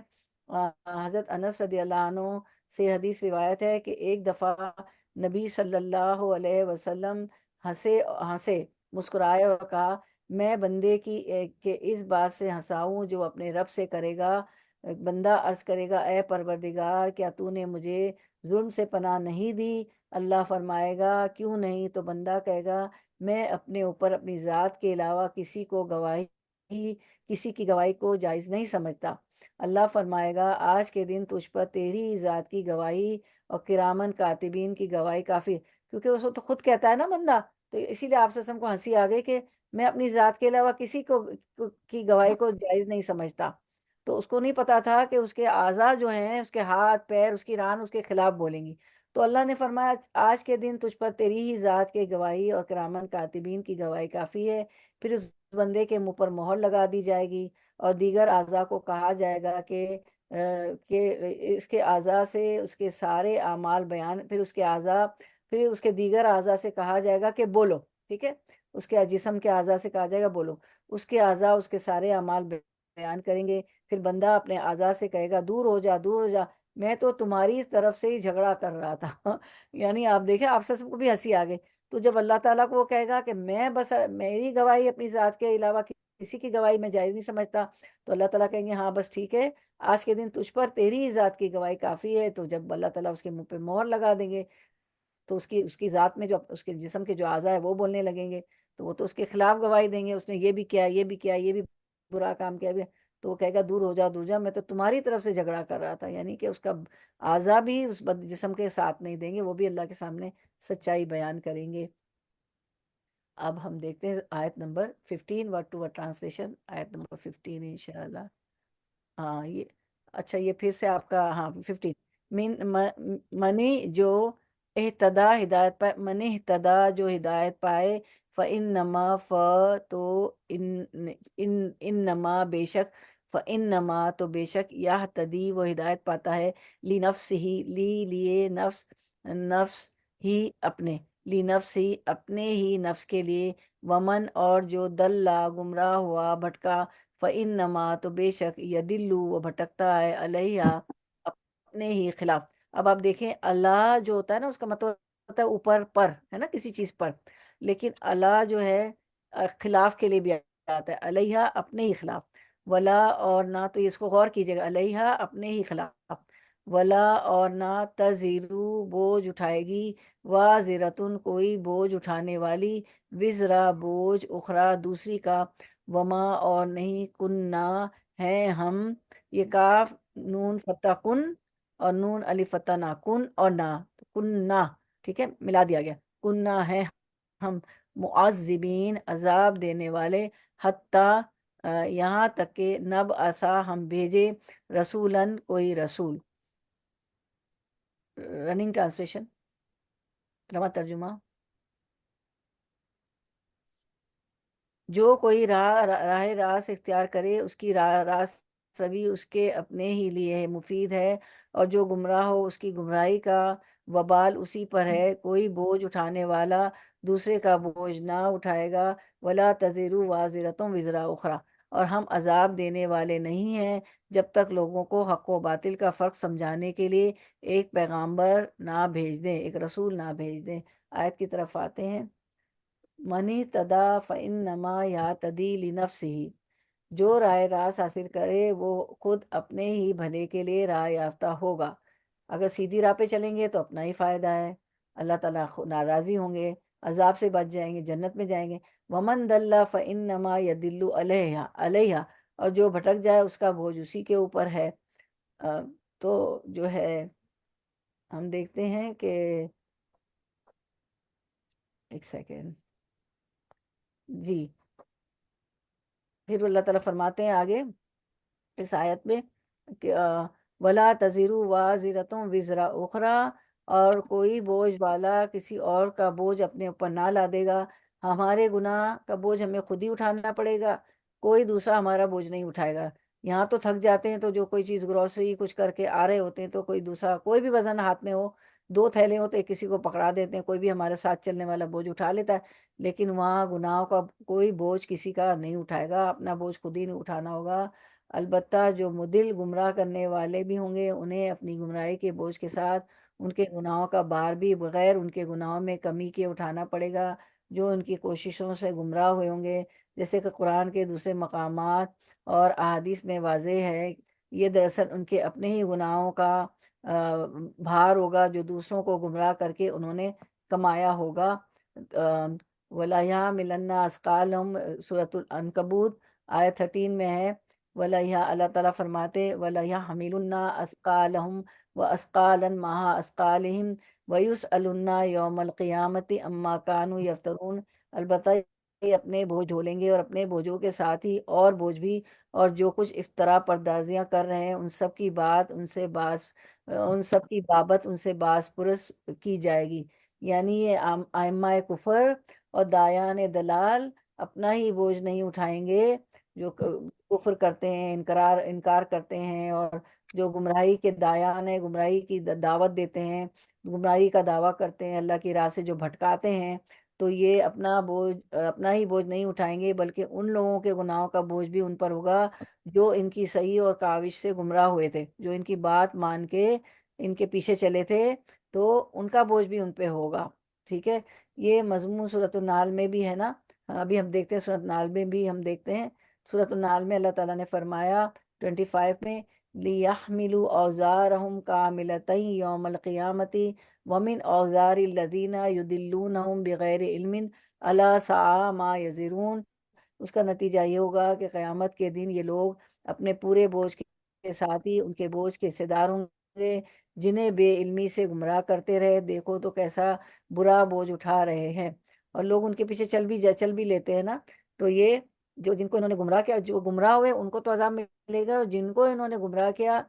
حضرت انس رضی اللہ عنہ سے حدیث روایت ہے کہ ایک دفعہ نبی صلی اللہ علیہ وسلم ہنسے مسکرائے اور کہا، میں بندے کی کہ اس بات سے ہنساؤں جو اپنے رب سے کرے گا. بندہ عرض کرے گا، اے پروردگار، کیا تو نے مجھے ظلم سے پناہ نہیں دی؟ اللہ فرمائے گا، کیوں نہیں؟ تو بندہ کہے گا، میں اپنے اوپر اپنی ذات کے علاوہ کسی کی گواہی کو جائز نہیں سمجھتا. اللہ فرمائے گا، آج کے دن تجھ پر تیری ذات کی گواہی اور کرامن کاتبین کی گواہی کافی، کیونکہ اس تو خود کہتا ہے نا بندہ. تو اسی لیے آپ سے کو ہنسی آ گئی کہ میں اپنی ذات کے علاوہ کسی کی گواہی کو جائز نہیں سمجھتا. تو اس کو نہیں پتا تھا کہ اس کے اعضاء جو ہیں، اس کے ہاتھ پیر، اس کی ران اس کے خلاف بولیں گی. تو اللہ نے فرمایا، آج کے دن تجھ پر تیری ہی ذات کے گواہی اور کرامن کاتبین کی گواہی کافی ہے. پھر اس بندے کے منہ پر مہر لگا دی جائے گی اور دیگر اعضاء کو کہا جائے گا کہ اس کے اعضاء سے اس کے سارے اعمال بیان، پھر اس کے دیگر اعضاء سے کہا جائے گا کہ بولو. ٹھیک ہے، اس کے جسم کے اعضاء سے کہا جائے گا بولو. اس کے اعضاء اس کے سارے اعمال بیان کریں گے. پھر بندہ اپنے اعضاء سے کہے گا، دور ہو جا، دور ہو جا، میں تو تمہاری طرف سے ہی جھگڑا کر رہا تھا. یعنی آپ دیکھیں، آپ سب کو بھی ہنسی آ گئی. تو جب اللہ تعالیٰ کو وہ کہے گا کہ میں بس میری گواہی اپنی ذات کے علاوہ کسی کی گواہی میں جائز نہیں سمجھتا، تو اللہ تعالیٰ کہیں گے ہاں بس ٹھیک ہے، آج کے دن تجھ پر تیری ہی ذات کی گواہی کافی ہے. تو جب اللہ تعالیٰ اس کے منہ پہ مہر لگا دیں گے، تو اس کی ذات میں جو اس کے جسم کے جو اعضاء ہے وہ بولنے لگیں گے. تو وہ تو اس کے خلاف گواہی دیں گے، اس نے یہ بھی کیا، یہ بھی کیا، یہ بھی برا کام کیا بھی. تو وہ کہے گا، دور ہو جا، دور جا، میں تو تمہاری طرف سے جھگڑا کر رہا تھا. یعنی کہ اس کا اعضاء بھی اس جسم کے ساتھ نہیں دیں گے، وہ بھی اللہ کے سامنے سچائی بیان کریں گے. اب ہم دیکھتے ہیں آیت نمبر 15 ورڈ ٹو ورڈ ٹرانسلیشن، آیت نمبر 15 انشاءاللہ۔ ہاں یہ اچھا، یہ پھر سے آپ کا، ہاں 15 منی جو اہتدا ہدایت پائے، منی اہتدا جو ہدایت پائے، فَإِنَّمَا تو انما بے شک، فَإِنَّمَا تو بے شک، یہتدی وہ ہدایت پاتا ہے، لنفس ہی لیے نفس، نفس ہی اپنے، لنفس ہی اپنے ہی نفس کے لیے، ومن اور جو دلہ گمراہ ہوا بھٹکا، فَإِنَّمَا تو بے شک، یدلو وہ بھٹکتا ہے، علیہ اپنے ہی خلاف۔ اب آپ دیکھیں اللہ جو ہوتا ہے نا، اس کا مطلب ہوتا ہے اوپر پر، ہے نا، کسی چیز پر، لیکن اللہ جو ہے خلاف کے لیے بھی آتا ہے، علیہ اپنے ہی خلاف، ولا اور نہ، تو اس کو غور کیجیے گا، علیہ اپنے ہی خلاف، ولا اور نہ، تزیرو بوجھ اٹھائے گی، وازرتن کوئی بوجھ اٹھانے والی، وزرا بوجھ، اخرى دوسری کا، وما اور نہیں، کننا ہیں ہم، یہ کاف نون فتح کن اور نون علی فتح نہ، کن اور نہ، کننا، ٹھیک ہے، ملا دیا گیا، کننا ہے ہم، معذبین عذاب دینے والے، حتیٰ یہاں تک کہ نب عصا ہم بھیجے، رسولن کوئی رسول، رننگ ٹرانسلیشن، رواں ترجمہ، جو کوئی راہ راست اختیار کرے، اس کی راست سبھی اس کے اپنے ہی لیے مفید ہے، اور جو گمراہ ہو اس کی گمراہی کا وبال اسی پر ہے، کوئی بوجھ اٹھانے والا دوسرے کا بوجھ نہ اٹھائے گا، ولا تزرو وازرتم وزرا اخرى، اور ہم عذاب دینے والے نہیں ہیں جب تک لوگوں کو حق و باطل کا فرق سمجھانے کے لیے ایک پیغامبر نہ بھیج دیں، ایک رسول نہ بھیج دیں۔ آیت کی طرف آتے ہیں، منی تدا فإنما یہتدی لنفسہ، جو رائے راست حاصل کرے وہ خود اپنے ہی بھلے کے لیے راہ یافتہ ہوگا، اگر سیدھی راہ پہ چلیں گے تو اپنا ہی فائدہ ہے، اللہ تعالیٰ ناراضی ہوں گے، عذاب سے بچ جائیں گے، جنت میں جائیں گے، ومن دل فإنما یدل علیہ اور جو بھٹک جائے اس کا بوجھ اسی کے اوپر ہے۔ تو جو ہے ہم دیکھتے ہیں کہ ایک سیکنڈ جی، پھر اللہ تعالیٰ فرماتے ہیں آگے اس آیت میں کہ ولا تزرو وازرتم وزرا اخرى، اور کوئی بوجھ والا کسی اور کا بوجھ اپنے اوپر نہ لا دے گا، ہمارے گناہ کا بوجھ ہمیں خود ہی اٹھانا پڑے گا، کوئی دوسرا ہمارا بوجھ نہیں اٹھائے گا۔ یہاں تو تھک جاتے ہیں تو جو کوئی چیز گروسری کچھ کر کے آ رہے ہوتے ہیں تو کوئی دوسرا کوئی بھی وزن ہاتھ میں ہو، دو تھیلے ہو تو ایک کسی کو پکڑا دیتے ہیں، کوئی بھی ہمارے ساتھ چلنے والا بوجھ اٹھا لیتا ہے، لیکن وہاں گناہوں کا کوئی بوجھ کسی کا نہیں اٹھائے گا، اپنا بوجھ خود ہی نہیں اٹھانا ہوگا۔ البتہ جو مدل گمراہ کرنے والے بھی ہوں گے، انہیں اپنی گمراہی کے بوجھ کے ساتھ ان کے گناہوں کا بار بھی بغیر ان کے گناہوں میں کمی کے اٹھانا پڑے گا، جو ان کی کوششوں سے گمراہ ہوئے ہوں گے، جیسے کہ قرآن کے دوسرے مقامات اور احادیث میں واضح ہے، یہ دراصل ان کے اپنے ہی گناہوں کا بھار ہوگا جو دوسروں کو گمراہ کر کے انہوں نے کمایا ہوگا۔ وَلَا يَحْمِلَنَّ أَثْقَالَهُمْ سورۃ العنکبوت آیت 13 میں ہے، وَلَا اللہ تعالیٰ فرماتے وَلَا يَحْمِلُنَّ أَثْقَالَهُمْ وَأَثْقَالًا مَعَ أَثْقَالِهِمْ وَيُسْأَلُنَّ يَوْمَ الْقِيَامَةِ عَمَّا كَانُوا يَفْتَرُونَ، البتہ یہ اپنے بوجھ ڈھولیں گے اور اپنے بوجھوں کے ساتھ ہی اور بوجھ بھی، اور جو کچھ افطرا پردازیاں کر رہے ہیں ان سب کی بات ان سے باز، ان سب کی بابت ان سے باز پرس کی جائے گی، یعنی یہ ائمہ کفر اور دایان دلال اپنا ہی بوجھ نہیں اٹھائیں گے، جو کفر کرتے ہیں، انکار کرتے ہیں، اور جو گمراہی کے دایان ہیں، گمراہی کی دعوت دیتے ہیں، گمراہی کا دعویٰ کرتے ہیں، اللہ کی راہ سے جو بھٹکاتے ہیں، تو یہ اپنا ہی بوجھ نہیں اٹھائیں گے، بلکہ ان لوگوں کے گناہوں کا بوجھ بھی ان پر ہوگا جو ان کی صحیح اور کاوش سے گمراہ ہوئے تھے، جو ان کی بات مان کے ان کے پیچھے چلے تھے، تو ان کا بوجھ بھی ان پہ ہوگا، ٹھیک ہے۔ یہ مضمون سورۃ النحل میں بھی ہے نا، ابھی ہم دیکھتے ہیں سورۃ النحل میں بھی ہم دیکھتے ہیں، سورۃ النحل میں اللہ تعالیٰ نے فرمایا 25 میں، لِيَحْمِلُوا أَوْزَارَهُمْ كَامِلَةً يَوْمَ الْقِيَامَةِ وَمِنْ أَوْزَارِ الَّذِينَ يُضِلُّونَهُمْ بِغَيْرِ عِلْمٍ أَلَا سَاءَ مَا يَزِرُونَ، اس کا نتیجہ یہ ہوگا کہ قیامت کے دن یہ لوگ اپنے پورے بوجھ کے ساتھ ہی ان کے بوجھ کے حصے دار ہوں گے، جنہیں بے علمی سے گمراہ کرتے رہے، دیکھو تو کیسا برا بوجھ اٹھا رہے ہیں۔ اور لوگ ان کے پیچھے چل بھی لیتے ہیں نا، تو یہ جن کو انہوں نے گمراہ کیا، جو گمراہ ہوئے ان کو تو عذاب ملے گا، اور جن کو انہوں نے گمراہ کیا،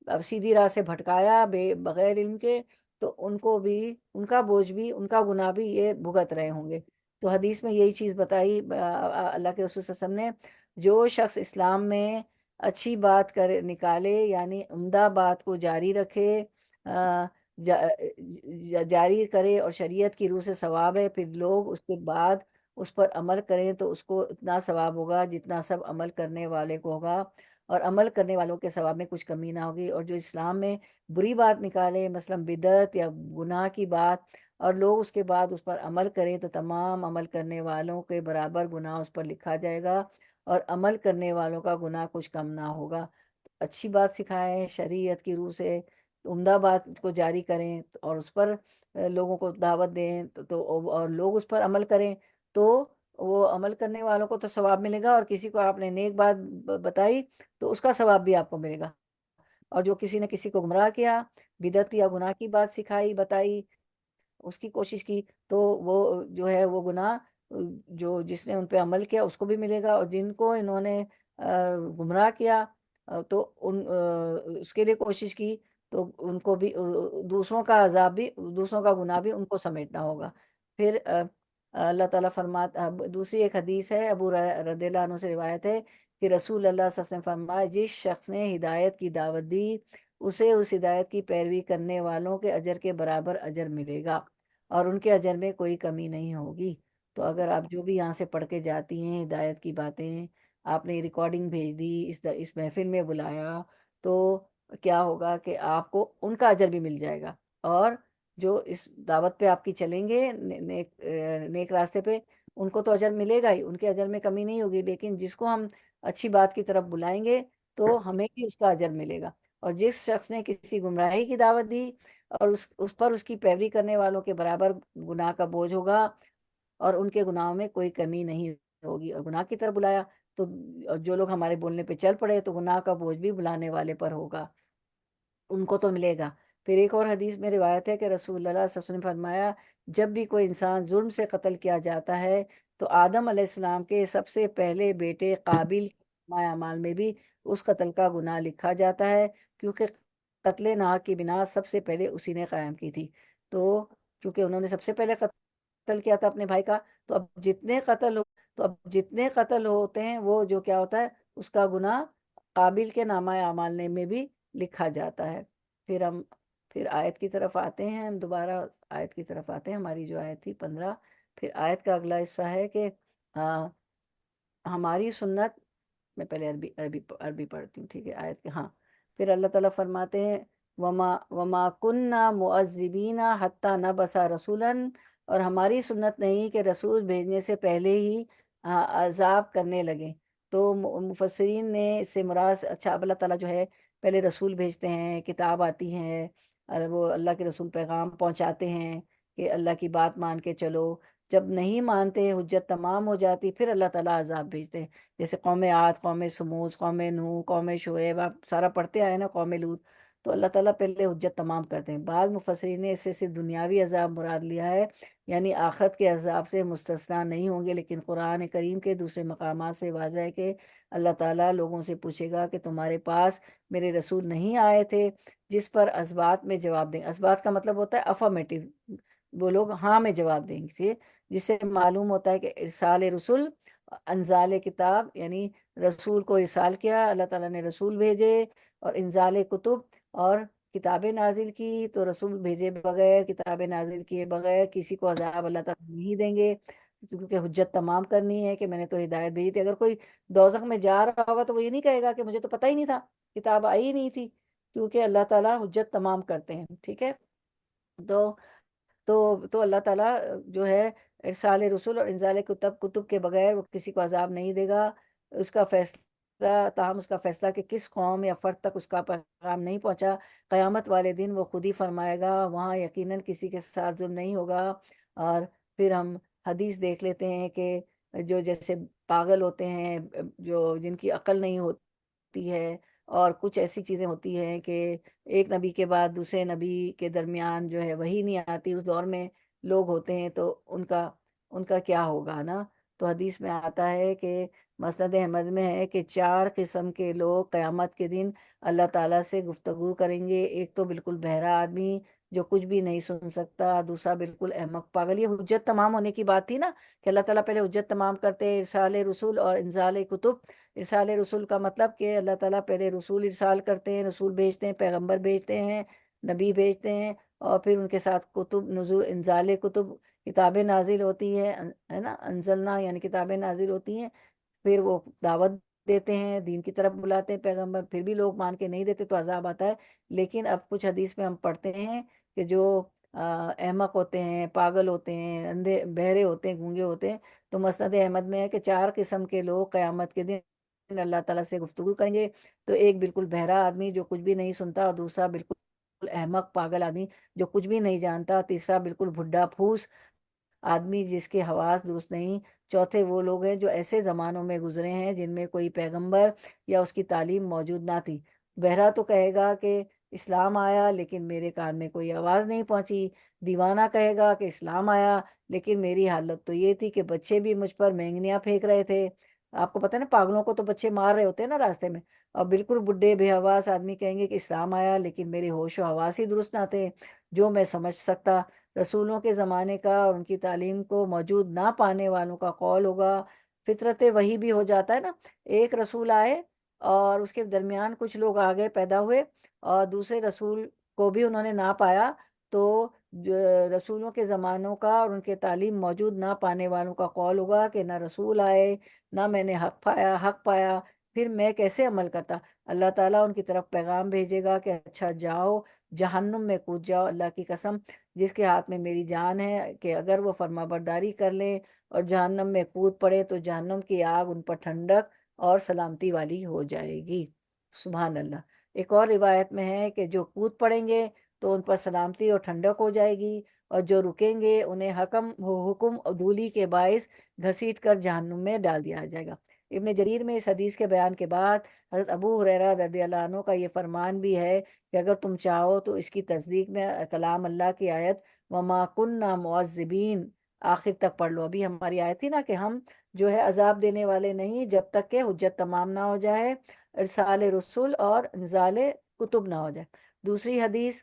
اب سیدھی راہ سے بھٹکایا بغیر علم کے، تو ان کو بھی ان کا بوجھ بھی، ان کا گناہ بھی یہ بھگت رہے ہوں گے۔ تو حدیث میں یہی چیز بتائی اللہ کے رسول صلی اللہ علیہ وسلم نے، جو شخص اسلام میں اچھی بات نکالے، یعنی عمدہ بات کو جاری رکھے، جاری کرے، اور شریعت کی روح سے ثواب ہے، پھر لوگ اس کے بعد اس پر عمل کریں تو اس کو اتنا ثواب ہوگا جتنا سب عمل کرنے والے کو ہوگا، اور عمل کرنے والوں کے ثواب میں کچھ کمی نہ ہوگی۔ اور جو اسلام میں بری بات نکالے، مثلا بدعت یا گناہ کی بات، اور لوگ اس کے بعد اس پر عمل کریں، تو تمام عمل کرنے والوں کے برابر گناہ اس پر لکھا جائے گا، اور عمل کرنے والوں کا گناہ کچھ کم نہ ہوگا۔ اچھی بات سکھائیں شریعت کی روح سے، عمدہ بات کو جاری کریں، اور اس پر لوگوں کو دعوت دیں، اور لوگ اس پر عمل کریں، تو وہ عمل کرنے والوں کو تو ثواب ملے گا، اور کسی کو آپ نے نیک بات بتائی تو اس کا ثواب بھی آپ کو ملے گا۔ اور جو کسی نے کسی کو گمراہ کیا، بدعت یا گناہ کی بات سکھائی، بتائی، اس کی کوشش کی، تو وہ جو ہے وہ گناہ جو جس نے ان پہ عمل کیا اس کو بھی ملے گا، اور جن کو انہوں نے گمراہ کیا، تو اس کے لیے کوشش کی، تو ان کو بھی دوسروں کا عذاب بھی، دوسروں کا گناہ بھی ان کو سمیٹنا ہوگا۔ پھر اللہ تعالیٰ فرماتا، دوسری ایک حدیث ہے، ابو رضی اللہ عنہ سے روایت ہے کہ رسول اللہ صلی اللہ علیہ وسلم فرمایا، جس شخص نے ہدایت کی دعوت دی، اسے اس ہدایت کی پیروی کرنے والوں کے اجر کے برابر اجر ملے گا، اور ان کے اجر میں کوئی کمی نہیں ہوگی۔ تو اگر آپ جو بھی یہاں سے پڑھ کے جاتی ہیں ہدایت کی باتیں، آپ نے ریکارڈنگ بھیج دی، اس محفل میں بلایا، تو کیا ہوگا کہ آپ کو ان کا اجر بھی مل جائے گا، اور جو اس دعوت پہ آپ کی چلیں گے نیک راستے پہ، ان کو تو اجر ملے گا ہی، ان کے اجر میں کمی نہیں ہوگی، لیکن جس کو ہم اچھی بات کی طرف بلائیں گے تو ہمیں بھی اس کا اجر ملے گا۔ اور جس شخص نے کسی گمراہی کی دعوت دی، اور اس پر اس کی پیروی کرنے والوں کے برابر گناہ کا بوجھ ہوگا، اور ان کے گناہوں میں کوئی کمی نہیں ہوگی، اور گناہ کی طرف بلایا تو جو لوگ ہمارے بولنے پہ چل پڑے تو گناہ کا بوجھ بھی بلانے والے پر ہوگا، ان کو تو ملے گا۔ پھر ایک اور حدیث میں روایت ہے کہ رسول اللہ صلی اللہ علیہ وسلم نے فرمایا، جب بھی کوئی انسان ظلم سے قتل کیا جاتا ہے، تو آدم علیہ السلام کے سب سے پہلے بیٹے قابل کے اعمال میں بھی اس قتل کا گناہ لکھا جاتا ہے، کیونکہ قتل ناحق کی بنا سب سے پہلے اسی نے قائم کی تھی۔ تو کیونکہ انہوں نے سب سے پہلے قتل کیا تھا اپنے بھائی کا، تو اب جتنے قتل ہوتے ہیں وہ جو کیا ہوتا ہے، اس کا گناہ قابل کے نامہ اعمال میں بھی لکھا جاتا ہے۔ پھر آیت کی طرف آتے ہیں، ہم دوبارہ آیت کی طرف آتے ہیں، ہماری جو آیت تھی 15، پھر آیت کا اگلا حصہ ہے کہ ہماری سنت، میں پہلے عربی پڑھتی ہوں، ٹھیک ہے، آیت کے، ہاں، پھر اللہ تعالیٰ فرماتے ہیں، وما کننا معذبین حتی نبعث رسولا، اور ہماری سنت نہیں کہ رسول بھیجنے سے پہلے ہی عذاب کرنے لگے۔ تو مفسرین نے اس سے مراد، اچھا، اب اللہ تعالیٰ جو ہے پہلے رسول بھیجتے ہیں، کتاب آتی ہے، اور وہ اللہ کے رسول پیغام پہنچاتے ہیں کہ اللہ کی بات مان کے چلو، جب نہیں مانتے، حجت تمام ہو جاتی، پھر اللہ تعالیٰ عذاب بھیجتے ہیں، جیسے قوم عاد، قوم سمود، قوم نوح، قوم شعیب، آپ سارا پڑھتے آئے نا، قوم لوط، تو اللہ تعالیٰ پہلے حجت تمام کرتے ہیں۔ بعض مفسرین نے اس سے صرف دنیاوی عذاب مراد لیا ہے، یعنی آخرت کے عذاب سے مستثنا نہیں ہوں گے، لیکن قرآن کریم کے دوسرے مقامات سے واضح ہے کہ اللہ تعالیٰ لوگوں سے پوچھے گا کہ تمہارے پاس میرے رسول نہیں آئے تھے، جس پر اثبات میں جواب دیں۔ اثبات کا مطلب ہوتا ہے افرمیٹو، وہ لوگ ہاں میں جواب دیں گے، جس سے معلوم ہوتا ہے کہ ارسال رسول، انزال کتاب، یعنی رسول کو ارسال کیا، اللہ تعالیٰ نے رسول بھیجے، اور انزال کتب، اور کتابیں نازل کی، تو رسول بھیجے بغیر، کتابیں نازل کیے بغیر کسی کو عذاب اللہ تعالیٰ نہیں دیں گے، کیونکہ حجت تمام کرنی ہے کہ میں نے تو ہدایت بھیجی تھی۔ اگر کوئی دوزخ میں جا رہا ہوگا تو وہ یہ نہیں کہے گا کہ مجھے تو پتہ ہی نہیں تھا، کتاب آئی ہی نہیں تھی، کیونکہ اللہ تعالیٰ حجت تمام کرتے ہیں، ٹھیک ہے۔ تو تو اللہ تعالیٰ جو ہے ارسال رسول اور انزال کتب کے بغیر وہ کسی کو عذاب نہیں دے گا۔ اس کا فیصلہ، تاہم اس کا فیصلہ کہ کس قوم یا فرد تک اس کا پیغام نہیں پہنچا، قیامت والے دن وہ خود ہی فرمائے گا، وہاں یقیناً کسی کے ساتھ ظلم نہیں ہوگا۔ اور پھر ہم حدیث دیکھ لیتے ہیں کہ جو جیسے پاگل ہوتے ہیں، جو جن کی عقل نہیں ہوتی ہے، اور کچھ ایسی چیزیں ہوتی ہیں کہ ایک نبی کے بعد دوسرے نبی کے درمیان جو ہے وہی نہیں آتی، اس دور میں لوگ ہوتے ہیں، تو ان کا ان کا کیا ہوگا نا۔ تو حدیث میں آتا ہے کہ مسند احمد میں ہے کہ 4 قسم کے لوگ قیامت کے دن اللہ تعالیٰ سے گفتگو کریں گے۔ ایک تو بالکل بہرا آدمی جو کچھ بھی نہیں سن سکتا، دوسرا بالکل احمق پاگل۔ یہ حجت تمام ہونے کی بات تھی نا کہ اللہ تعالیٰ پہلے حجت تمام کرتے ہیں، ارسال رسول اور انزال کتب۔ ارسال رسول کا مطلب کہ اللہ تعالیٰ پہلے رسول ارسال کرتے ہیں، رسول بھیجتے ہیں، پیغمبر بھیجتے ہیں، نبی بھیجتے ہیں، اور پھر ان کے ساتھ کتب نزول، انزال کتب، کتابیں نازل ہوتی ہے نا، انزلنا یعنی کتابیں نازل ہوتی ہیں۔ پھر وہ دعوت دیتے ہیں، دین کی طرف بلاتے ہیں پیغمبر، پھر بھی لوگ مان کے نہیں دیتے تو عذاب آتا ہے۔ لیکن اب کچھ حدیث میں ہم پڑھتے ہیں کہ جو احمق ہوتے ہیں، پاگل ہوتے ہیں، اندھے بہرے ہوتے ہیں، گونگے ہوتے ہیں، تو مسند احمد میں ہے کہ 4 قسم کے لوگ قیامت کے دن اللہ تعالیٰ سے گفتگو کریں گے۔ تو ایک بالکل بہرا آدمی جو کچھ بھی نہیں سنتا، اور دوسرا بالکل احمق پاگل آدمی جو کچھ بھی نہیں جانتا، تیسرا بالکل بھڈا پھوس آدمی جس کے حواس درست نہیں، چوتھے وہ لوگ ہیں جو ایسے زمانوں میں گزرے ہیں جن میں کوئی پیغمبر یا اس کی تعلیم موجود نہ تھی۔ بہرا تو کہے گا کہ اسلام آیا لیکن میرے کان میں کوئی آواز نہیں پہنچی، دیوانہ کہے گا کہ اسلام آیا لیکن میری حالت تو یہ تھی کہ بچے بھی مجھ پر مینگنیاں پھینک رہے تھے۔ آپ کو پتہ ہے نا، پاگلوں کو تو بچے مار رہے ہوتے ہیں نا راستے میں۔ اور بالکل بڈھے بے حواس آدمی کہیں گے کہ اسلام آیا لیکن میرے ہوش و حواس ہی درست نہ تھے جو میں سمجھ سکتا۔ رسولوں کے زمانے کا اور ان کی تعلیم کو موجود نہ پانے والوں کا قول ہوگا، فطرت وہی بھی ہو جاتا ہے نا، ایک رسول آئے اور اس کے درمیان کچھ لوگ آگے پیدا ہوئے اور دوسرے رسول کو بھی انہوں نے نہ پایا، تو رسولوں کے زمانوں کا اور ان کے تعلیم موجود نہ پانے والوں کا قول ہوگا کہ نہ رسول آئے، نہ میں نے حق پایا، پھر میں کیسے عمل کرتا۔ اللہ تعالیٰ ان کی طرف پیغام بھیجے گا کہ اچھا جاؤ جہنم میں کود جاؤ، اللہ کی قسم جس کے ہاتھ میں میری جان ہے، کہ اگر وہ فرما برداری کر لیں اور جہنم میں کود پڑے تو جہنم کی آگ ان پر ٹھنڈک اور سلامتی والی ہو جائے گی۔ سبحان اللہ۔ ایک اور روایت میں ہے کہ جو کود پڑیں گے تو ان پر سلامتی اور ٹھنڈک ہو جائے گی، اور جو رکیں گے انہیں حکم عدولی کے باعث گھسیٹ کر جہنم میں ڈال دیا جائے گا۔ ابن جریر میں اس حدیث کے بیان کے بعد حضرت ابو ہریرہ رضی اللہ عنہ کا یہ فرمان بھی ہے کہ اگر تم چاہو تو اس کی تصدیق میں کلام اللہ کی آیت وَمَا كُنَّا مُعَذِّبِينَ آخر تک پڑھ لو۔ ابھی ہماری آیت تھی نا کہ ہم جو ہے عذاب دینے والے نہیں جب تک کہ حجت تمام نہ ہو جائے، ارسال رسول اور انزال کتب نہ ہو جائے۔ دوسری حدیث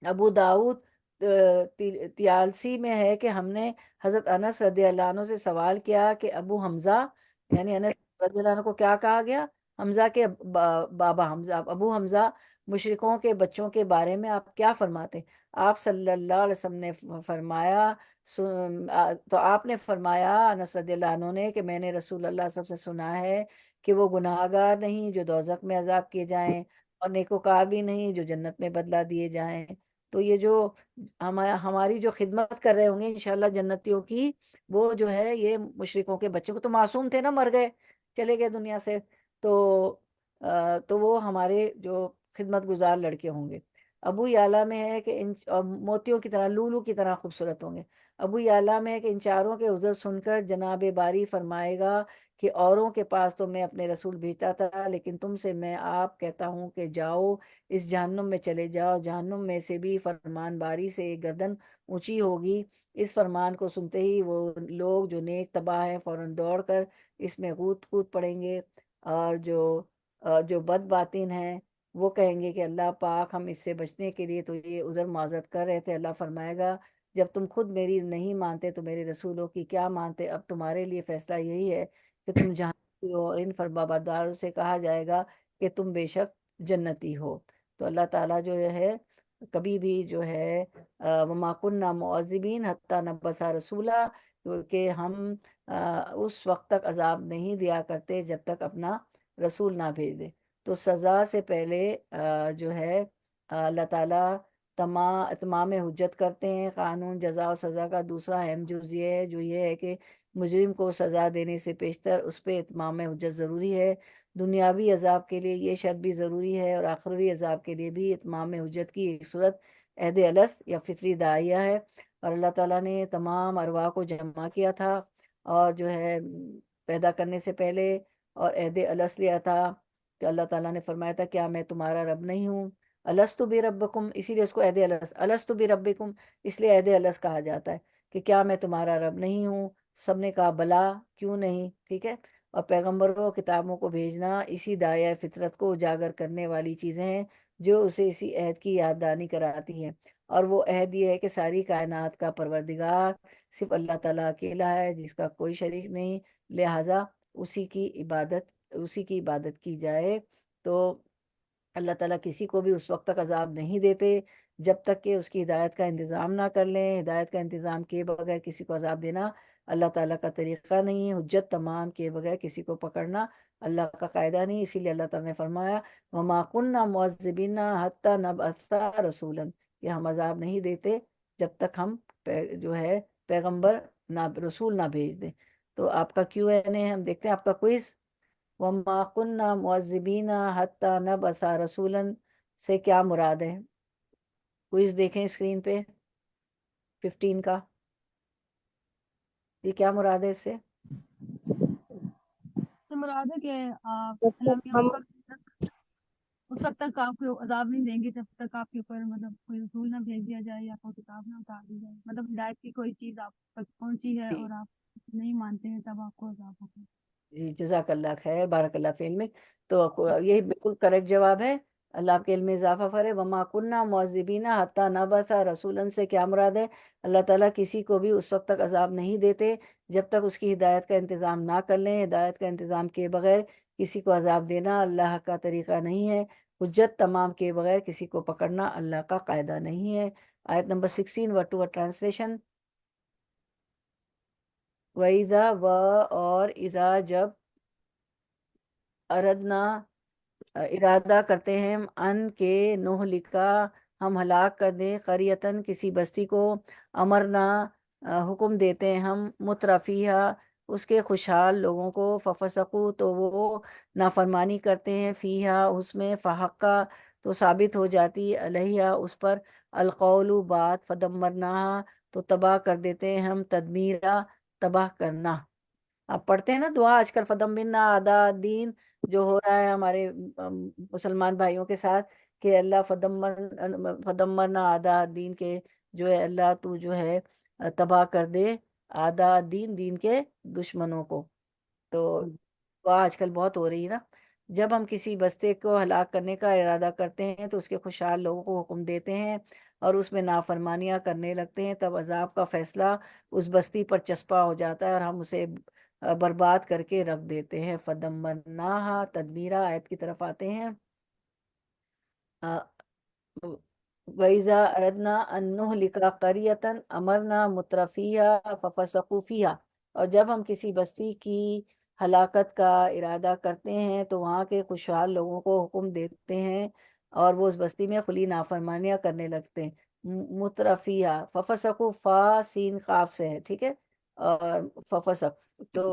ابو داؤد 43 میں ہے کہ ہم نے حضرت انس رضی اللہ عنہ سے سوال کیا کہ ابو حمزہ یعنی انس رضی اللہ عنہ کو کیا کہا گیا؟ حمزہ کے بابا حمزہ، ابو حمزہ، مشرکوں کے بچوں کے بارے میں آپ کیا فرماتے؟ آپ صلی اللہ علیہ وسلم نے فرمایا تو آپ نے فرمایا انس رضی اللہ عنہ نے کہ میں نے رسول اللہ سب سے سنا ہے کہ وہ گناہ گار نہیں جو دوزخ میں عذاب کیے جائیں، اور نیکوکار بھی نہیں جو جنت میں بدلہ دیے جائیں۔ تو یہ جو ہماری جو خدمت کر رہے ہوں گے انشاءاللہ جنتیوں کی، وہ جو ہے یہ مشرکوں کے بچوں کو تو معصوم تھے نا، مر گئے چلے گئے دنیا سے، تو وہ ہمارے جو خدمت گزار لڑکے ہوں گے۔ ابو یعلا میں ہے کہ موتیوں کی طرح، لولو کی طرح خوبصورت ہوں گے۔ ابو یعلا میں ہے کہ ان چاروں کے عذر سن کر جناب باری فرمائے گا کہ اوروں کے پاس تو میں اپنے رسول بھیجتا تھا لیکن تم سے میں آپ کہتا ہوں کہ جاؤ اس جہنم میں چلے جاؤ، جہنم میں سے بھی فرمان باری سے ایک گردن اونچی ہوگی۔ اس فرمان کو سنتے ہی وہ لوگ جو نیک تباہ ہیں فوراً دوڑ کر اس میں کود پڑیں گے، اور جو بد باطن ہیں وہ کہیں گے کہ اللہ پاک ہم اس سے بچنے کے لیے تو یہ عذر معذرت کر رہے تھے۔ اللہ فرمائے گا جب تم خود میری نہیں مانتے تو میرے رسولوں کی کیا مانتے؟ اب تمہارے لیے فیصلہ یہی ہے کہ تم جہنمی ہو، اور ان فرمانبرداروں سے کہا جائے گا کہ تم بے شک جنتی ہو۔ تو اللہ تعالیٰ جو ہے کبھی بھی جو ہے وَمَا كُنَّا مُعَذِّبِينَ حَتَّى نَبْعَثَ رَسُولًا، کہ ہم اس وقت تک عذاب نہیں دیا کرتے جب تک اپنا رسول نہ بھیج دے۔ تو سزا سے پہلے جو ہے اللہ تعالیٰ اتمام حجت کرتے ہیں۔ قانون جزا و سزا کا دوسرا اہم جز یہ ہے کہ مجرم کو سزا دینے سے پیشتر اس پہ اتمام حجت ضروری ہے۔ دنیاوی عذاب کے لیے یہ شرط بھی ضروری ہے، اور آخروی عذاب کے لیے بھی اتمام حجت کی ایک صورت عہد الست یا فطری داعیہ ہے۔ اور اللہ تعالیٰ نے تمام ارواح کو جمع کیا تھا اور جو ہے پیدا کرنے سے پہلے، اور عہد الست لیا تھا کہ اللہ تعالیٰ نے فرمایا تھا کیا میں تمہارا رب نہیں ہوں؟ الستُ بربکم، اسی لیے اس کو عہد الست، الستُ بربکم اس لیے عہد الست کہا جاتا ہے کہ کیا میں تمہارا رب نہیں ہوں؟ سب نے کہا بلا، کیوں نہیں، ٹھیک ہے۔ اور پیغمبروں اور کتابوں کو بھیجنا اسی دائرۂ فطرت کو اجاگر کرنے والی چیزیں ہیں جو اسے اسی عہد کی یاد دہانی کراتی ہیں، اور وہ عہد یہ ہے کہ ساری کائنات کا پروردگار صرف اللہ تعالیٰ اکیلا ہے، جس کا کوئی شریک نہیں، لہٰذا اسی کی عبادت کی جائے۔ تو اللہ تعالیٰ کسی کو بھی اس وقت تک عذاب نہیں دیتے جب تک کہ اس کی ہدایت کا انتظام نہ کر لیں۔ ہدایت کا انتظام کیے بغیر کسی کو عذاب دینا اللہ تعالیٰ کا طریقہ نہیں ہے۔ حجت تمام کیے بغیر کسی کو پکڑنا اللہ کا قاعدہ نہیں، اسی لیے اللہ تعالیٰ نے فرمایا وَمَا كُنَّا مُعَذِّبِينَ حَتَّى نَبْعَثَ رَسُولًا، کہ ہم عذاب نہیں دیتے جب تک ہم جو ہے پیغمبر نہ رسول نہ بھیج دیں۔ تو آپ کا Q&A ہے، ہم دیکھتے ہیں آپ کا کوئز۔ وَمَا كُنَّا مُعَذِّبِينَ حَتَّى نَبْعَثَ رَسُولًا سے کیا مراد ہے؟ کوئز دیکھیں اسکرین پہ 15 کا، یہ کیا مراد ہے اس سے؟ سے مراد ہے کہ جب اللہ تک میاں ہم اس وقت تک آپ کو عذاب نہیں دیں گے جب تک آپ کے اوپر مطلب کوئی رسول نہ بھیج دیا جائے یا کوئی کتاب نہ اتار دی جائے، مطلب ہدایت کی کوئی چیز آپ تک پہنچی ہے اور آپ نہیں مانتے ہیں تب آپ کو عذاب ہوگا۔ جی جزاک اللہ خیر، بارک اللہ فی علمک۔ تو یہی بالکل کریکٹ جواب ہے، اللہ آپ کے علم میں اضافہ فرے۔ وما کننا معذبین حتی نبعث رسولا سے کیا مراد ہے؟ اللہ تعالیٰ کسی کو بھی اس وقت تک عذاب نہیں دیتے جب تک اس کی ہدایت کا انتظام نہ کر لیں۔ ہدایت کا انتظام کیے بغیر کسی کو عذاب دینا اللہ کا طریقہ نہیں ہے۔ حجت تمام کیے بغیر کسی کو پکڑنا اللہ کا قاعدہ نہیں ہے۔ آیت نمبر 16 ورڈ ٹو ورڈ ٹرانسلیشن۔ وَإِذَا اور اذا جب اردنا ارادہ کرتے ہیں ان کے نہلکا ہم ہلاک کر دیں قریتن کسی بستی کو، امرنا حکم دیتے ہیں ہم مترفیہ اس کے خوشحال لوگوں کو، ففسقو تو وہ نافرمانی کرتے ہیں، فیہا اس میں، فحقا تو ثابت ہو جاتی علیہ اس پر، القول بات، فدمرناہا تو تباہ کر دیتے ہیں ہم، تدمیرہ تباہ کرنا۔ آپ پڑھتے ہیں نا دعا آج کل فدمرنا اعداء الدین جو ہو رہا ہے ہمارے مسلمان بھائیوں کے ساتھ، کہ اللہ فدمرنا اعداء الدین کے جو ہے اللہ تو جو ہے تباہ کر دے اعداء الدین، دین کے دشمنوں کو۔ تو دعا آج کل بہت ہو رہی ہے نا، جب ہم کسی بستے کو ہلاک کرنے کا ارادہ کرتے ہیں تو اس کے خوشحال لوگوں کو حکم دیتے ہیں اور اس میں نافرمانیاں کرنے لگتے ہیں، تب عذاب کا فیصلہ اس بستی پر چسپاں ہو جاتا ہے اور ہم اسے برباد کر کے رکھ دیتے ہیں۔ فدمرناہا تدمیرہ آیت کی طرف آتے ہیں۔ وَإِذَا أَرَدْنَا أَن نُهْلِكَ قَرْيَةً أَمَرْنَا مُتْرَفِيهَا فَفَسَقُوا فِيهَا، اور جب ہم کسی بستی کی ہلاکت کا ارادہ کرتے ہیں تو وہاں کے خوشحال لوگوں کو حکم دیتے ہیں اور وہ اس بستی میں کھلی نافرمانیاں کرنے لگتے ہیں۔ مترفیہ، ففسقوا فا سین قاف سے ہے، ٹھیک ہے، اور ففسق تو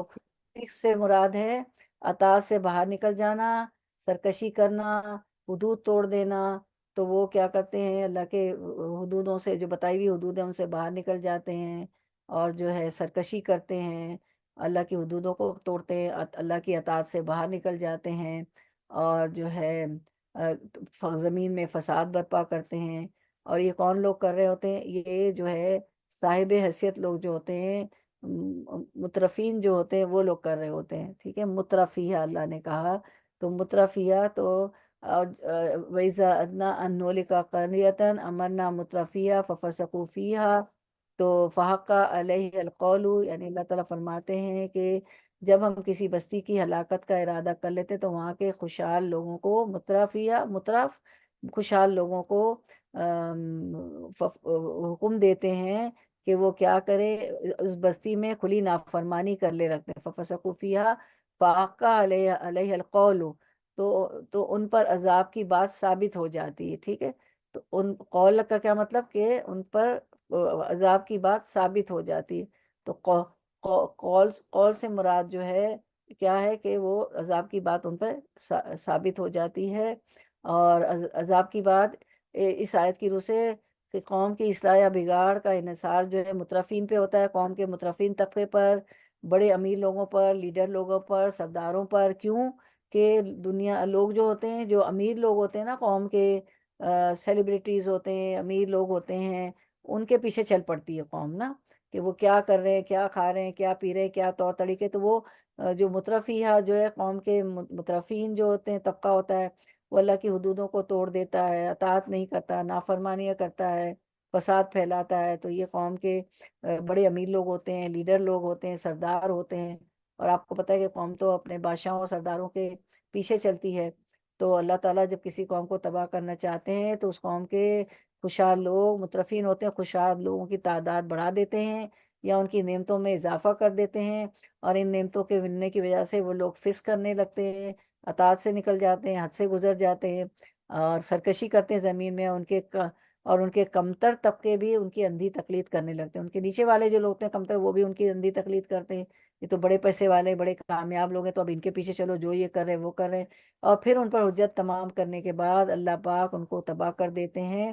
اس سے مراد ہے اطاعت سے باہر نکل جانا، سرکشی کرنا، حدود توڑ دینا۔ تو وہ کیا کرتے ہیں اللہ کے حدودوں سے، جو بتائی ہوئی حدود ہیں ان سے باہر نکل جاتے ہیں اور جو ہے سرکشی کرتے ہیں، اللہ کی حدودوں کو توڑتے ہیں، اللہ کی اطاعت سے باہر نکل جاتے ہیں اور جو ہے زمین میں فساد برپا کرتے ہیں۔ اور یہ کون لوگ کر رہے ہوتے ہیں؟ یہ جو ہے صاحب حیثیت لوگ جو ہوتے ہیں، مترفین جو ہوتے ہیں وہ لوگ کر رہے ہوتے ہیں، ٹھیک ہے۔ مترفیہ اللہ نے کہا، تو مترفیہ تو وَإِذَا أَرَدْنَا أَن نُهْلِكَ قَرْيَةً أَمَرْنَا مُتْرَفِيهَا فَفَسَقُوا فِيهَا تو فحق علیہ القول، یعنی اللہ تعالیٰ فرماتے ہیں کہ جب ہم کسی بستی کی ہلاکت کا ارادہ کر لیتے تو وہاں کے خوشحال لوگوں کو، مترف خوشحال لوگوں کو حکم دیتے ہیں کہ وہ کیا کرے، اس بستی میں کھلی نافرمانی کر لے رکھتے ہیں۔ ففسقوا فیہا فحق علیہ القول، تو ان پر عذاب کی بات ثابت ہو جاتی ہے، ٹھیک ہے۔ تو ان قول کا کیا مطلب کہ ان پر عذاب کی بات ثابت ہو جاتی ہے۔ تو قول سے مراد جو ہے کیا ہے کہ وہ عذاب کی بات ان پر ثابت ہو جاتی ہے، اور عذاب کی بات اس آیت کی روح سے کہ قوم کی اصلاح یا بگاڑ کا انحصار جو ہے مترفین پہ ہوتا ہے، قوم کے مترفین طبقے پر، بڑے امیر لوگوں پر، لیڈر لوگوں پر، سرداروں پر۔ کیوں کہ دنیا لوگ جو ہوتے ہیں، جو امیر لوگ ہوتے ہیں نا قوم کے، سیلیبریٹیز ہوتے ہیں، امیر لوگ ہوتے ہیں، ان کے پیچھے چل پڑتی ہے قوم نا، کہ کہ وہ کیا کر رہے ہیں، کیا کھا رہے ہیں، کیا پی رہے ہیں، کیا طور طریقے. تو وہ جو مترفیہ جو ہے قوم کے مترفین جو ہوتے ہیں طبقہ ہوتا ہے، وہ اللہ کی حدودوں کو توڑ دیتا ہے، اطاعت نہیں کرتا، نافرمانیاں کرتا ہے، فساد پھیلاتا ہے. تو یہ قوم کے بڑے امیر لوگ ہوتے ہیں، لیڈر لوگ ہوتے ہیں، سردار ہوتے ہیں. اور آپ کو پتہ ہے کہ قوم تو اپنے بادشاہوں اور سرداروں کے پیچھے چلتی ہے. تو اللہ تعالیٰ جب کسی قوم کو تباہ کرنا چاہتے ہیں تو اس قوم کے خوشحال لوگ مترفین ہوتے ہیں، خوشحال لوگوں کی تعداد بڑھا دیتے ہیں یا ان کی نعمتوں میں اضافہ کر دیتے ہیں. اور ان نعمتوں کے ملنے کی وجہ سے وہ لوگ فسق کرنے لگتے ہیں، اطاعت سے نکل جاتے ہیں، حد سے گزر جاتے ہیں اور سرکشی کرتے ہیں زمین میں. اور ان کے کمتر طبقے بھی ان کی اندھی تقلید کرنے لگتے ہیں. ان کے نیچے والے جو لوگ ہیں کمتر، وہ بھی ان کی اندھی تقلید کرتے ہیں. یہ تو بڑے پیسے والے بڑے کامیاب لوگ ہیں، تو اب ان کے پیچھے چلو، جو یہ کر رہے وہ کر رہے. اور پھر ان پر حجت تمام کرنے کے بعد اللہ پاک ان کو تباہ کر دیتے ہیں.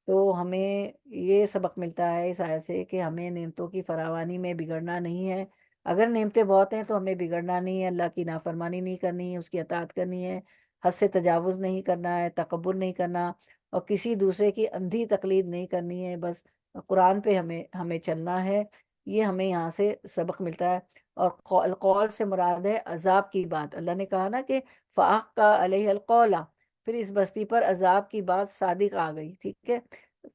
تو ہمیں یہ سبق ملتا ہے اس آیت سے کہ ہمیں نعمتوں کی فراوانی میں بگڑنا نہیں ہے. اگر نعمتیں بہت ہیں تو ہمیں بگڑنا نہیں ہے، اللہ کی نافرمانی نہیں کرنی ہے، اس کی اطاعت کرنی ہے، حد سے تجاوز نہیں کرنا ہے، تکبر نہیں کرنا، اور کسی دوسرے کی اندھی تقلید نہیں کرنی ہے. بس قرآن پہ ہمیں چلنا ہے. یہ ہمیں یہاں سے سبق ملتا ہے. اور قول سے مراد ہے عذاب کی بات. اللہ نے کہا نا کہ فاق کا علیہ القول، پھر اس بستی پر عذاب کی بات صادق آ گئی. ٹھیک ہے،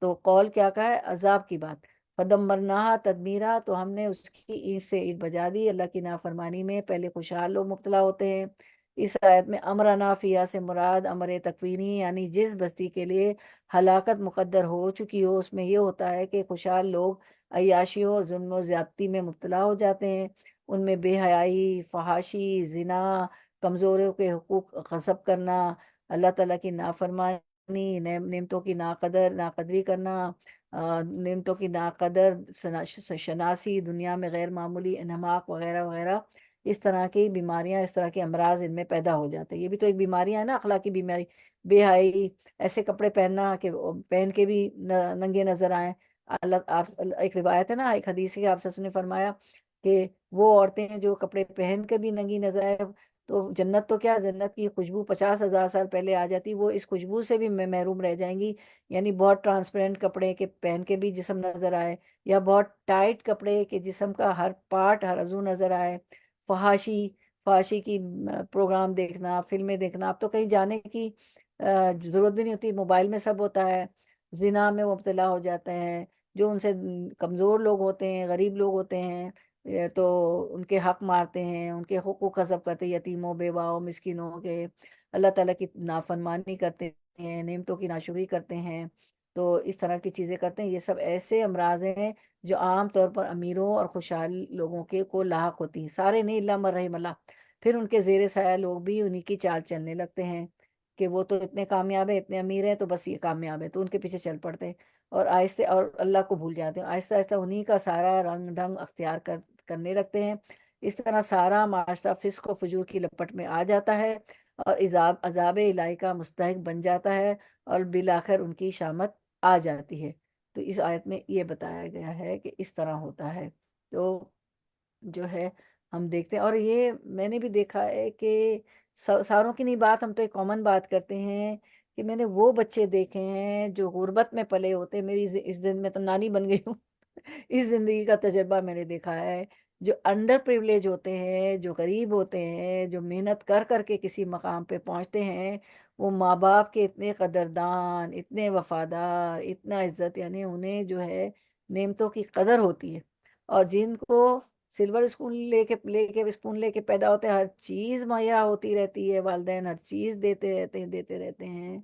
تو قول کیا کہا ہے؟ عذاب کی بات. فدمرناہا تدمیرا، تو ہم نے اس کی اینٹ سے اینٹ بجا دی. اللہ کی نافرمانی میں پہلے خوشحال لوگ مبتلا ہوتے ہیں. اس آیت میں امرنا فیہا سے مراد امر تکوینی، یعنی جس بستی کے لیے ہلاکت مقدر ہو چکی ہو اس میں یہ ہوتا ہے کہ خوشحال لوگ عیاشیوں اور ظلم و زیادتی میں مبتلا ہو جاتے ہیں. ان میں بے حیائی، فحاشی، زنا، کمزوروں کے حقوق غصب کرنا، اللہ تعالیٰ کی نافرمانی، نعمتوں کی ناقدری کرنا، نعمتوں کی ناقدر شناسی، دنیا میں غیر معمولی انحماق وغیرہ وغیرہ. اس طرح کی بیماریاں، اس طرح کے امراض ان میں پیدا ہو جاتے ہیں. یہ بھی تو ایک بیماریاں ہیں نا، اخلاقی بیماری. بے حیائی، ایسے کپڑے پہننا کہ پہن کے بھی ننگے نظر آئیں. ایک روایت ہے نا، ایک حدیث کے آپ سے نے فرمایا کہ وہ عورتیں جو کپڑے پہن کے بھی ننگی نظر آئے تو جنت تو کیا، جنت کی خوشبو 50,000 سال پہلے آ جاتی، وہ اس خوشبو سے بھی محروم رہ جائیں گی. یعنی بہت ٹرانسپیرنٹ کپڑے کے پہن کے بھی جسم نظر آئے، یا بہت ٹائٹ کپڑے کہ جسم کا ہر پارٹ، ہر عضو نظر آئے. فحاشی کی پروگرام دیکھنا، فلمیں دیکھنا. اب تو کہیں جانے کی ضرورت بھی نہیں ہوتی، موبائل میں سب ہوتا ہے. زنا میں مبتلا ہو جاتے ہیں. جو ان سے کمزور لوگ ہوتے ہیں، غریب لوگ ہوتے ہیں، تو ان کے حق مارتے ہیں، ان کے حقوق غصب کرتے ہیں، یتیموں، بیواؤں، مسکینوں کے. اللہ تعالیٰ کی نافرمانی کرتے ہیں، نعمتوں کی ناشکری کرتے ہیں. تو اس طرح کی چیزیں کرتے ہیں. یہ سب ایسے امراض ہیں جو عام طور پر امیروں اور خوشحال لوگوں کے کو لاحق ہوتی ہیں. سارے نہیں، اللہ من رحم اللہ. پھر ان کے زیر سایہ لوگ بھی انہی کی چال چلنے لگتے ہیں کہ وہ تو اتنے کامیاب ہیں، اتنے امیر ہیں، تو بس یہ کامیاب ہے، تو ان کے پیچھے چل پڑتے ہیں. اور آہستہ اور اللہ کو بھول جاتے ہیں. آہستہ آہستہ انہی کا سارا رنگ ڈھنگ اختیار کرنے لگتے ہیں. اس طرح سارا معاشرہ فسق و فجور کی لپٹ میں آ جاتا ہے اور عذاب الہی کا مستحق بن جاتا ہے، اور بالآخر ان کی شامت آ جاتی ہے. تو اس آیت میں یہ بتایا گیا ہے کہ اس طرح ہوتا ہے. تو جو ہے ہم دیکھتے ہیں، اور یہ میں نے بھی دیکھا ہے کہ ساروں کی نہیں بات، ہم تو ایک کامن بات کرتے ہیں کہ میں نے وہ بچے دیکھے ہیں جو غربت میں پلے ہوتے ہیں. میری اس دن میں تو نانی بن گئی ہوں اس زندگی کا تجربہ میں نے دیکھا ہے. جو انڈر پریولیج ہوتے ہیں، جو غریب ہوتے ہیں، جو محنت کر کر کے کسی مقام پہ پہنچتے ہیں، وہ ماں باپ کے اتنے قدردان، اتنے وفادار، اتنا عزت، یعنی انہیں جو ہے نعمتوں کی قدر ہوتی ہے. اور جن کو سلور اسپون لے کے پیدا ہوتے ہیں، ہر چیز مہیا ہوتی رہتی ہے، والدین ہر چیز دیتے رہتے ہیں،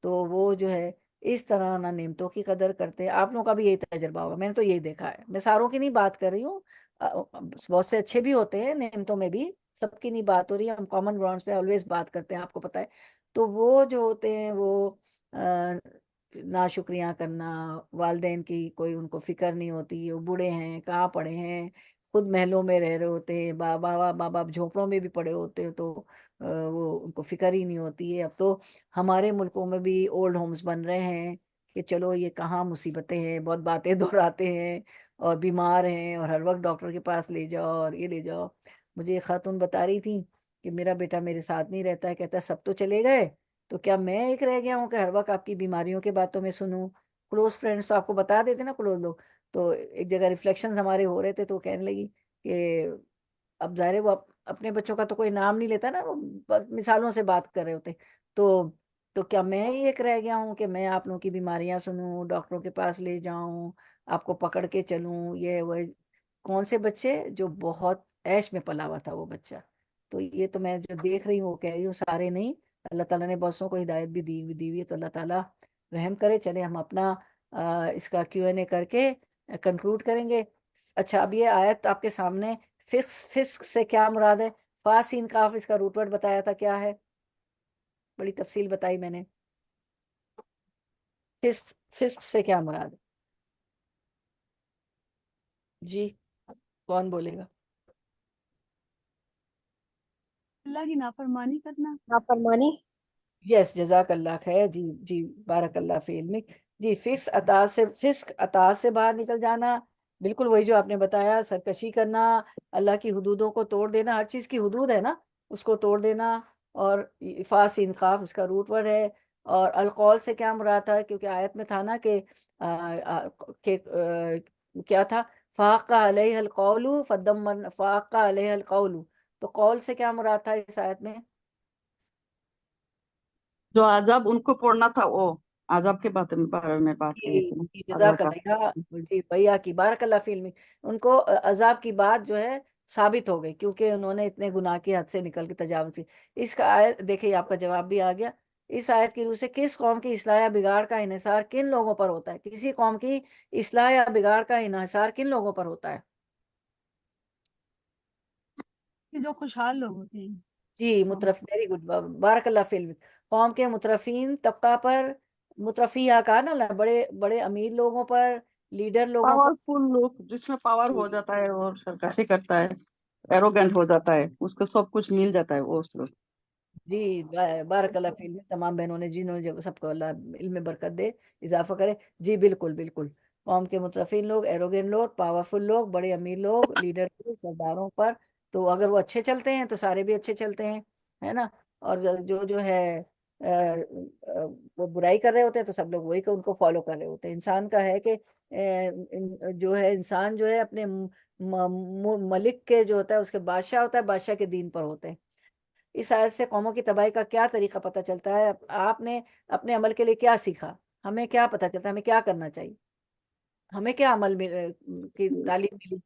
تو وہ جو ہے اس طرح نہ نعمتوں کی قدر کرتے ہیں. آپ لوگوں کا بھی یہی تجربہ ہوگا، میں نے تو یہی دیکھا ہے. میں ساروں کی نہیں بات کر رہی ہوں، بہت سے اچھے بھی ہوتے ہیں نعمتوں میں بھی، سب کی نہیں بات ہو رہی ہے. ہم کامن گراؤنڈس پہ آلویز بات کرتے ہیں، آپ کو پتہ ہے. تو وہ جو ہوتے ہیں وہ ناشکریاں کرنا، والدین کی کوئی ان کو فکر نہیں ہوتی، وہ بوڑھے ہیں، کہاں پڑے ہیں، خود محلوں میں رہ رہے ہوتے ہیں، ماں باپ جھونپڑوں میں بھی پڑے ہوتے ہیں، تو وہ ان کو فکر ہی نہیں ہوتی ہے. اب تو ہمارے ملکوں میں بھی اولڈ ہومز بن رہے ہیں کہ چلو یہ کہاں مصیبتیں ہیں، بہت باتیں دہراتے ہیں، اور بیمار ہیں اور ہر وقت ڈاکٹر کے پاس لے جاؤ اور یہ لے جاؤ. مجھے ایک خاتون بتا رہی تھی کہ میرا بیٹا میرے ساتھ نہیں رہتا ہے، کہتا ہے سب تو چلے گئے تو کیا میں ایک رہ گیا ہوں کہ ہر وقت آپ کی بیماریوں کے باتوں میں سنوں. کلوز فرینڈس تو آپ کو بتا دیتے نا، کلوز لوگ تو ایک جگہ ریفلیکشن ہمارے ہو رہے تھے تو وہ کہنے لگی کہ اب ظاہر ہے وہ اپنے بچوں کا تو کوئی نام نہیں لیتا نا، وہ مثالوں سے بات کر رہے ہوتے، تو کیا میں ہی ایک رہ گیا ہوں کہ میں آپ لوگوں کی بیماریاں سنوں، ڈاکٹروں کے پاس لے جاؤں، آپ کو پکڑ کے چلوں، یہ وہ کون سے بچے جو بہت عیش میں پلا ہوا تھا وہ بچہ. تو یہ تو میں جو دیکھ رہی ہوں وہ کہہ رہی ہوں، سارے نہیں، اللہ تعالیٰ نے بہتوں کو ہدایت بھی دی ہوئی ہے، تو اللہ تعالیٰ رحم کرے. چلے ہم اپنا اس کا Q&A کر کے کنکلوڈ کریں گے. اچھا، اب یہ آیت آپ کے سامنے، فسق سے کیا مراد ہے؟ فاسین کاف، اس کا روٹ ورڈ بتایا تھا کیا ہے، بڑی تفصیل بتائی میں نے. فسق سے کیا مراد ہے جی؟ کون بولے گا؟ اللہ کی نافرمانی کرنا. نافرمانی. یس، جزاک اللہ خیر. جی جی، بارک اللہ فی علمک. جی، فسق اطاعت سے باہر نکل جانا، بالکل وہی جو آپ نے بتایا، سرکشی کرنا، اللہ کی حدودوں کو توڑ دینا، ہر چیز کی حدود ہے نا، اس کو توڑ دینا. اور فاس انخاف اس کا روٹ ورڈ ہے. اور القول سے کیا مراد تھا؟ کیونکہ آیت میں تھا نا کہ کیا تھا، فاقہ علیہ القول فدمر، فاقہ علیہ القول، تو قول سے کیا مراد تھا اس آیت میں؟ جو عذاب ان کو پڑنا تھا، وہ عذاب کے بارے میں بات کی جی تھی نا، جی، اللہ جزاک کا. اللہ. جی بھیا کی بارک اللہ فی علمی، ان کو عذاب کی بات جو ہے ثابت ہو گئی، کیونکہ انہوں نے اتنے گناہ کی حد سے نکل کے تجاوز کی. اس کا آیت دیکھیں، آپ کا جواب بھی آ گیا. اس آیت کی روح سے کس قوم کی اصلاح یا بگاڑ کا انحصار کن لوگوں پر ہوتا ہے؟ کسی قوم کی اصلاح یا بگاڑ کا انحصار کن لوگوں پر ہوتا ہے؟ کہ جو خوشحال لوگ ہوتے ہیں. جی، ویری گڈ، بارک اللہ فی علمک. قوم کے مترفین طبقہ پر، مترفیہ کہا نا، بڑے بڑے امیر لوگوں پر، لیڈر لوگوں پر. پاورفل لوگ، جس میں پاور ہو جاتا ہے اور سرکشی کرتا ہے، ایروگینٹ ہو جاتا ہے، اس کو سب کچھ مل جاتا ہے، وہ اس لوگ. جی، بارک اللہ فی علم. تمام بہنوں نے، جنہوں نے، سب کو اللہ علم میں برکت دے، اضافہ کرے. جی بالکل بالکل، قوم کے مترفین لوگ، ایروگین لوگ، پاورفل لوگ، بڑے امیر لوگ، لیڈر لوگ، سرداروں پر. تو اگر وہ اچھے چلتے ہیں تو سارے بھی اچھے چلتے ہیں، ہے نا. اور جو ہے وہ برائی کر رہے ہوتے ہیں تو سب لوگ وہی ان کو فالو کر رہے ہوتے ہیں. انسان کا ہے کہ جو ہے انسان جو ہے اپنے ملک کے جو ہوتا ہے، اس کے بادشاہ ہوتا ہے، بادشاہ کے دین پر ہوتے ہیں. اس آیت سے قوموں کی تباہی کا کیا طریقہ پتہ چلتا ہے؟ آپ نے اپنے عمل کے لیے کیا سیکھا؟ ہمیں کیا پتہ چلتا ہے؟ ہمیں کیا کرنا چاہیے؟ ہمیں کیا عمل کی تعلیم ملی؟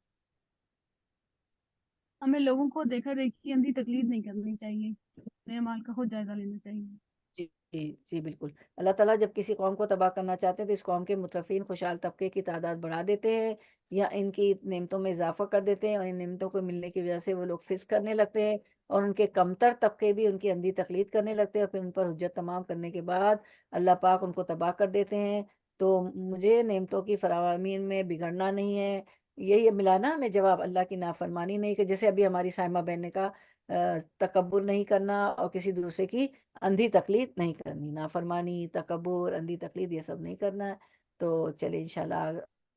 ہمیں لوگوں کو دیکھا دیکھی اندھی تقلید نہیں کرنی چاہیے، اپنے اعمال کا خود جائزہ لینا چاہیے. جی جی جی بالکل. اللہ تعالیٰ جب کسی قوم کو تباہ کرنا چاہتے ہیں تو اس قوم کے مترفین خوشحال طبقے کی تعداد بڑھا دیتے ہیں، یا ان کی نعمتوں میں اضافہ کر دیتے ہیں، اور ان نعمتوں کو ملنے کی وجہ سے وہ لوگ فسق کرنے لگتے ہیں، اور ان کے کمتر طبقے بھی ان کی اندھی تقلید کرنے لگتے ہیں، اور پھر ان پر حجت تمام کرنے کے بعد اللہ پاک ان کو تباہ کر دیتے ہیں. تو مجھے نعمتوں کی فراوانی میں بگڑنا نہیں ہے. یہی ملا نا ہمیں جواب، اللہ کی نافرمانی نہیں، کہ جیسے ابھی ہماری سائمہ بہن نے کہا، تکبر نہیں کرنا اور کسی دوسرے کی اندھی تقلید نہیں کرنی، نافرمانی، تکبر، اندھی تقلید، یہ سب نہیں کرنا ہے. تو چلے انشاءاللہ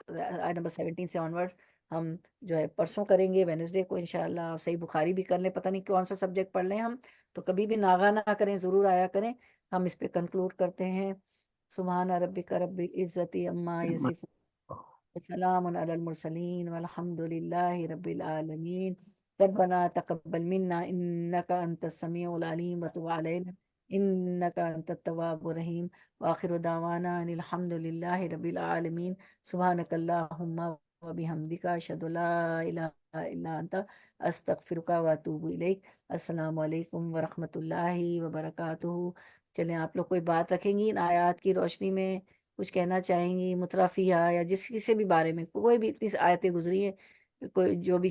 آیت نمبر 17 سے آنورڈز ہم جو ہے پرسوں کریں گے، وینسڈے کو انشاءاللہ. صحیح بخاری بھی کر لیں، پتہ نہیں کون سا سبجیکٹ پڑھ لیں ہم، تو کبھی بھی ناغہ نہ کریں، ضرور آیا کریں. ہم اس پہ کنکلوڈ کرتے ہیں. سبحان ربک رب العزت عما یصفون، سلام علی المرسلین، والحمد للہ رب العالمین. ربنا تقبل منا انك انت السميع العليم وتب علينا انك انت التواب الرحيم. واخر دعوانا ان الحمد لله رب العالمين. سبحانك اللهم وبحمدك اشهد ان لا اله الا انت استغفرك واتوب اليك. السلام علیکم ورحمۃ اللہ وبرکاتہ. چلیں، آپ لوگ کوئی بات رکھیں گی ان آیات کی روشنی میں؟ کچھ کہنا چاہیں گی مترفیہ یا جس کسی بھی بارے میں؟ کوئی بھی اتنی آیتیں گزری ہیں، کوئی جو بھی